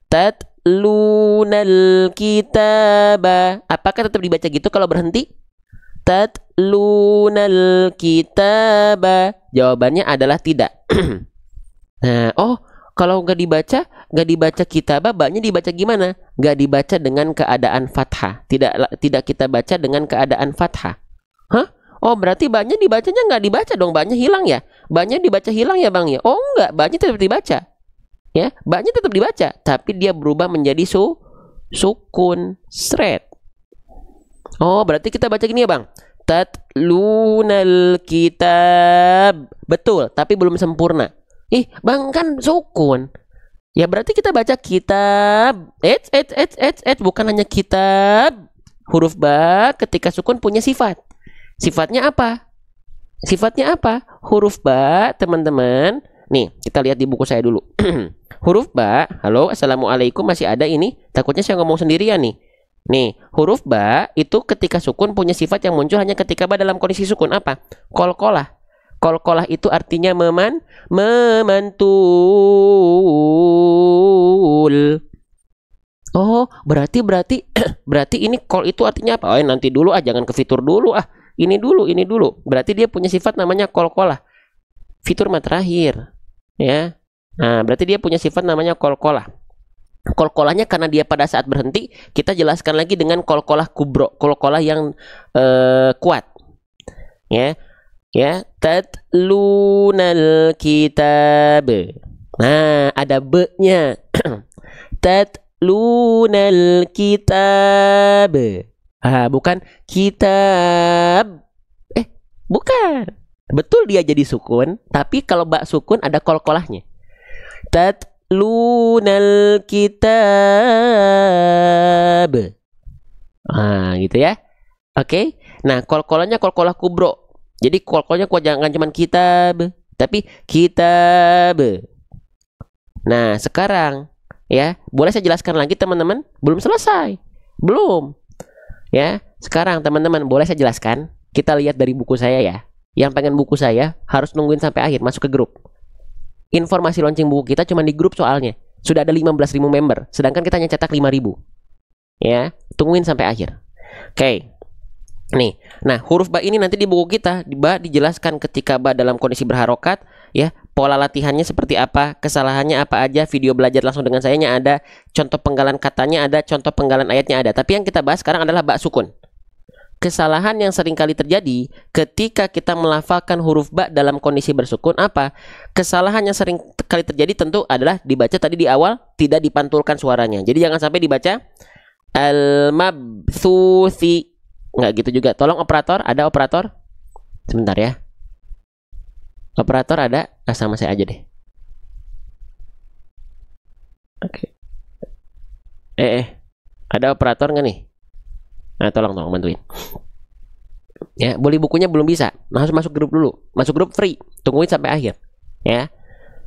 tatlunal kitaba? Apakah tetap dibaca gitu kalau berhenti? Tatlunal kitaba. Jawabannya adalah tidak. Nah, kalau nggak dibaca kitaba, ba-nya dibaca gimana? Nggak dibaca dengan keadaan fathah. Tidak kita baca dengan keadaan fathah. Hah? Oh, berarti ba-nya dibacanya nggak dibaca dong, ba-nya hilang ya? Ba-nya dibaca hilang ya, Bang ya? Oh, enggak, ba-nya tetap dibaca. Ya, ba-nya tetap dibaca, tapi dia berubah menjadi sukun, sret. Oh, berarti kita baca gini ya, Bang. Tatlunal kitab. Betul, tapi belum sempurna. Bang, kan sukun. Ya, berarti kita baca kitab. Bukan hanya kitab. Huruf ba ketika sukun punya sifat. Sifatnya apa? Huruf ba, teman-teman. Nih, kita lihat di buku saya dulu. Huruf ba, halo, assalamualaikum, masih ada ini? Takutnya saya ngomong sendirian nih. Nih, huruf ba itu ketika sukun punya sifat yang muncul hanya ketika ba dalam kondisi sukun. Apa? Kolkolah. Kolkolah itu artinya memantul. Oh, berarti berarti ini kol itu artinya apa? Nanti dulu jangan ke fitur dulu Ini dulu. Berarti dia punya sifat namanya kolkolah. Fitur mah terakhir. Ya. Nah, berarti dia punya sifat namanya kolkolah. Kolkolahnya karena dia pada saat berhenti, kita jelaskan lagi dengan kolkolah kubro, kolkolah yang kuat. Ya. Tatlunal kitab. Nah, ada be-nya. Tatlunal kitab. Bukan kitab. Bukan. Betul dia jadi sukun, tapi kalau ba sukun ada kolkolahnya. Tatlunal kitab. Gitu ya. Oke. Nah, kolkolahnya kolkolah kubro. Jadi kolkolahnya jangan cuma kitab, tapi kitab. Nah, sekarang ya, boleh saya jelaskan lagi teman-teman? Belum selesai. Belum. Ya, sekarang teman-teman boleh saya jelaskan? Kita lihat dari buku saya ya. Yang pengen buku saya harus nungguin sampai akhir masuk ke grup. Informasi launching buku kita cuma di grup soalnya. Sudah ada 15.000 member, sedangkan kita hanya cetak 5.000. Ya, tungguin sampai akhir. Oke. Nih, nah huruf ba ini nanti di buku kita dijelaskan ketika ba dalam kondisi berharokat, ya pola latihannya seperti apa, kesalahannya apa aja, video belajar langsung dengan sayanya ada, contoh penggalan katanya ada, contoh penggalan ayatnya ada. Tapi yang kita bahas sekarang adalah ba sukun. Kesalahan yang sering kali terjadi ketika kita melafalkan huruf ba dalam kondisi bersukun apa? Kesalahan yang sering kali terjadi tentu adalah dibaca tadi di awal tidak dipantulkan suaranya. Jadi jangan sampai dibaca al-mabthuthi. Nggak gitu juga. Tolong operator, ada operator? Sebentar ya. Operator ada? Sama saya aja deh. Oke. Ada operator nggak nih? Nah, tolong bantuin. Ya, boleh bukunya belum bisa. Harus masuk grup dulu. Masuk grup free. Tungguin sampai akhir. Ya.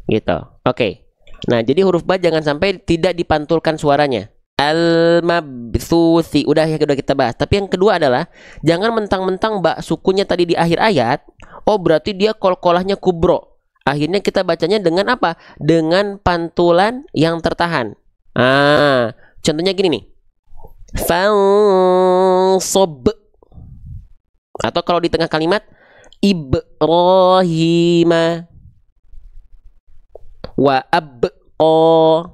Gitu. Oke. Nah, jadi huruf ba jangan sampai tidak dipantulkan suaranya. Al-mabthuthi udah kita bahas. Tapi yang kedua adalah jangan mentang-mentang ba sukunnya tadi di akhir ayat, oh berarti dia kolkolahnya kubro. Akhirnya kita bacanya dengan apa? Dengan pantulan yang tertahan. Contohnya gini nih. Fansob. Atau kalau di tengah kalimat Ibrahima wa ab'o.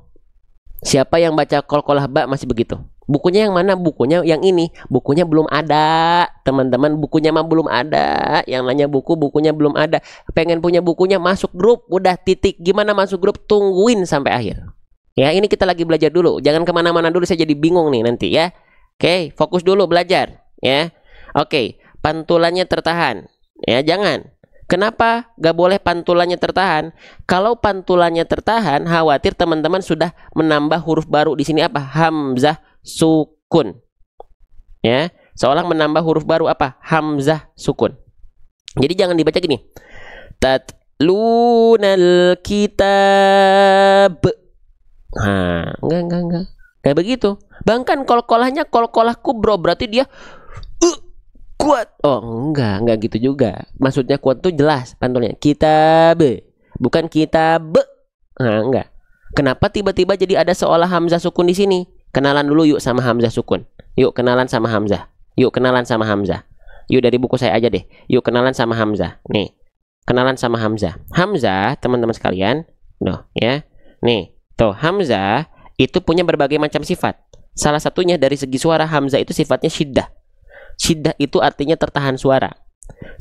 Siapa yang baca kolkolah ba masih begitu? Bukunya yang mana? Bukunya yang ini. Bukunya belum ada, teman-teman. Bukunya mah belum ada. Yang nanya bukunya belum ada. Pengen punya bukunya, masuk grup. Udah titik. Gimana masuk grup? Tungguin sampai akhir. Ya, ini kita lagi belajar dulu. Jangan kemana-mana dulu, saya jadi bingung nih nanti ya. Oke, fokus dulu belajar. Ya, oke. Pantulannya tertahan. Ya, jangan. Kenapa gak boleh pantulannya tertahan? Kalau pantulannya tertahan, khawatir teman-teman sudah menambah huruf baru di sini apa? Hamzah sukun. Ya, seolah menambah huruf baru apa? Hamzah sukun. Jadi jangan dibaca gini. Tatlunal kitab. Enggak. Kayak begitu. Bahkan kolkolahnya kolkolah kubro, berarti dia kuat. Oh, enggak gitu juga. Maksudnya kuat tuh jelas pantulnya. Kitab, bukan kitab. Enggak. Kenapa tiba-tiba jadi ada seolah hamzah sukun di sini? Kenalan dulu yuk sama hamzah sukun. Yuk kenalan sama hamzah. Yuk dari buku saya aja deh. Yuk kenalan sama hamzah. Nih. Kenalan sama hamzah. Hamzah, teman-teman sekalian, loh, ya. Nih, tuh hamzah itu punya berbagai macam sifat. Salah satunya dari segi suara hamzah itu sifatnya syiddah. Syiddah itu artinya tertahan suara.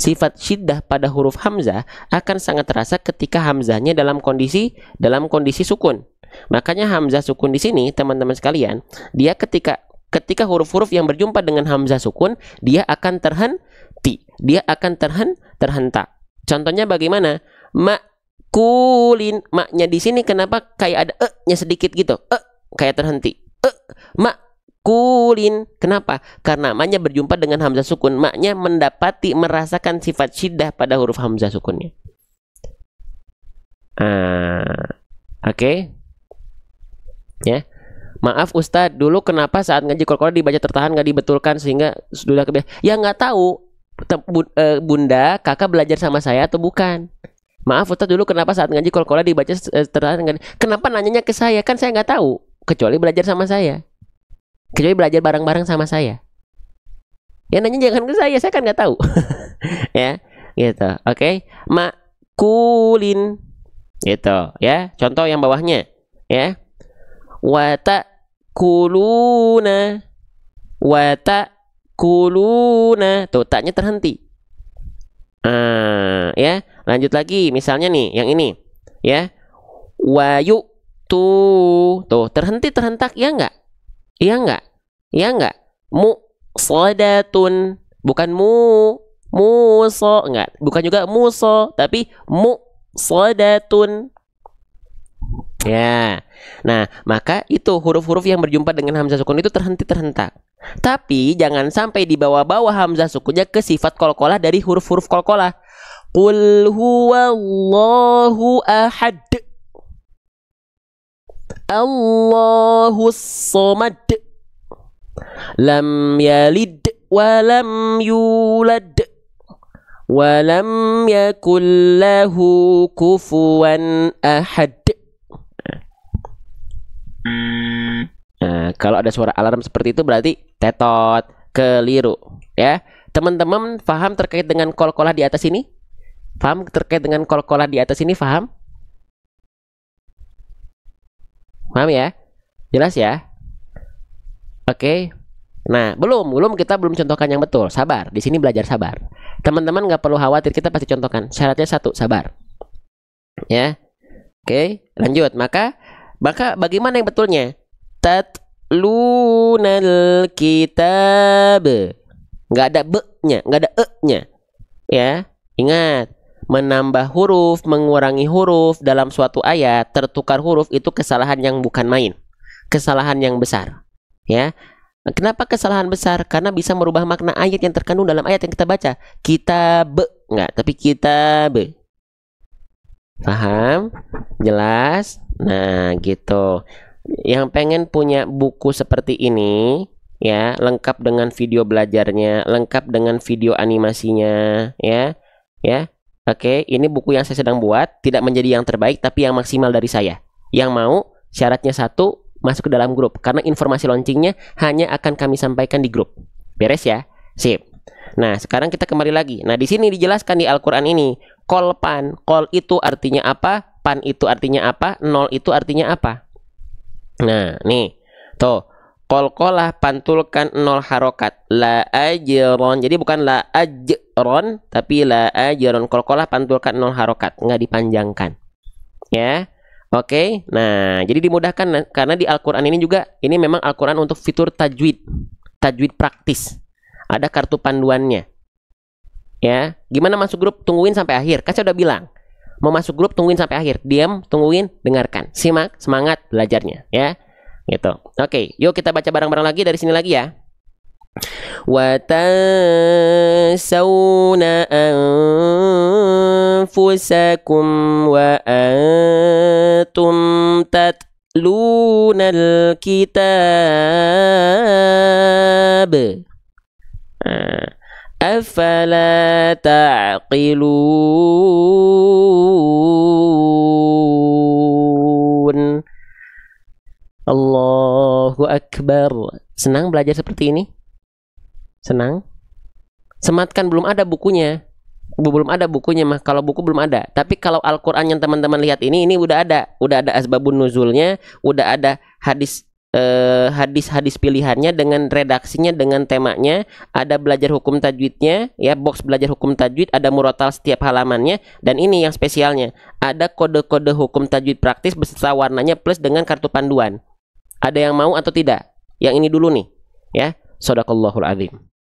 Sifat syiddah pada huruf hamzah akan sangat terasa ketika hamzahnya dalam kondisi sukun. Makanya hamzah sukun di sini, teman-teman sekalian, dia ketika huruf-huruf yang berjumpa dengan hamzah sukun, dia akan terhenti. Dia akan terhentak. Contohnya bagaimana? Makulin, maknya di sini kenapa kayak ada nya sedikit gitu? Kayak terhenti. Kulin. Kenapa? Karena maknya berjumpa dengan hamzah sukun. Maknya merasakan sifat syiddah pada huruf hamzah sukunnya. Oke. Ya. Maaf Ustadz, dulu kenapa saat ngaji kolkolah dibaca tertahan nggak dibetulkan sehingga sudah kebiasaan? Ya nggak tahu. Bunda, kakak belajar sama saya atau bukan? Maaf Ustadz, dulu kenapa saat ngaji kolkolah dibaca tertahan? Kenapa nanyanya ke saya? Kan saya nggak tahu. Kecuali belajar sama saya. Kecuali belajar bareng-bareng sama saya. Ya nanya jangan ke saya kan nggak tahu. Ya, gitu. Oke. Makulin. Gitu, ya. Contoh yang bawahnya, ya. Watakuluna. Tuh, taknya terhenti. Ya. Lanjut lagi, misalnya nih, yang ini, ya. Wayu tuh terhentak ya enggak? Iya enggak? Musadatun, bukan muso, enggak, bukan juga muso, tapi musadatun. Ya. Nah, maka itu huruf-huruf yang berjumpa dengan hamzah sukun itu terhentak. Tapi jangan sampai dibawa-bawa hamzah sukunnya ke sifat kolkolah dari huruf-huruf kolkolah. Qul huwallahu ahad. Allahus somad. Lam yalid wa lam yulad wa lam yakul lahu kufuwan ahad. Nah, kalau ada suara alarm seperti itu berarti tetot, keliru ya. Teman-teman paham terkait dengan kol-kolah di atas ini? Paham terkait dengan kol-kolah di atas ini? Paham? Paham ya? Jelas ya? Oke. Nah, belum kita belum contohkan yang betul. Sabar, di sini belajar sabar. Teman-teman nggak perlu khawatir, kita pasti contohkan. Syaratnya satu, sabar. Ya. Oke, lanjut. Maka bagaimana yang betulnya? Tatlunal kitab. Nggak ada be-nya, nggak ada e-nya. Ya, ingat. Menambah huruf, mengurangi huruf dalam suatu ayat, tertukar huruf itu kesalahan yang bukan main. Kesalahan yang besar. Ya. Kenapa kesalahan besar? Karena bisa merubah makna ayat yang terkandung dalam ayat yang kita baca. Kitab, enggak, tapi kitab. Paham? Jelas? Nah, gitu. Yang pengen punya buku seperti ini, ya, lengkap dengan video belajarnya, lengkap dengan video animasinya, ya. Ya. Oke, ini buku yang saya sedang buat, tidak menjadi yang terbaik tapi yang maksimal dari saya. Yang mau syaratnya satu, masuk ke dalam grup, karena informasi launchingnya hanya akan kami sampaikan di grup. Beres ya? Sip. Nah, sekarang kita kembali lagi. Nah, di sini dijelaskan di Al-Quran ini, kol pan, kol itu artinya apa, pan itu artinya apa, nol itu artinya apa. Nah, nih, tuh, kol-kolah pantulkan nol harokat, la ajron, jadi bukan la ajron, tapi la ajron, kol-kolah pantulkan nol harokat, nggak dipanjangkan. Ya. Oke, nah jadi dimudahkan karena di Al-Quran ini juga, ini memang Al-Quran untuk fitur tajwid, tajwid praktis. Ada kartu panduannya. Ya, gimana masuk grup? Tungguin sampai akhir. Kan saya udah bilang, mau masuk grup tungguin sampai akhir. Diam, tungguin, dengarkan. Simak, semangat belajarnya, ya. Gitu. Oke, yuk kita baca bareng-bareng lagi dari sini lagi ya. وَتَنْسَوْنَ أَنفُسَكُمْ وَأَنْتُمْ تَتْلُونَ الْكِتَابَ أَفَلَا تَعْقِلُونَ. Allahu Akbar. Senang belajar seperti ini? Senang? Sematkan belum ada bukunya. Belum ada bukunya mah. Kalau buku belum ada. Tapi kalau Al-Quran yang teman-teman lihat ini udah ada. Udah ada asbabun nuzulnya, udah ada hadis-hadis pilihannya dengan redaksinya, dengan temanya, ada belajar hukum tajwidnya, ya, box belajar hukum tajwid, ada murotal setiap halamannya, dan ini yang spesialnya, ada kode-kode hukum tajwid praktis beserta warnanya plus dengan kartu panduan. Ada yang mau atau tidak? Yang ini dulu nih, ya. Shadaqallahul azim.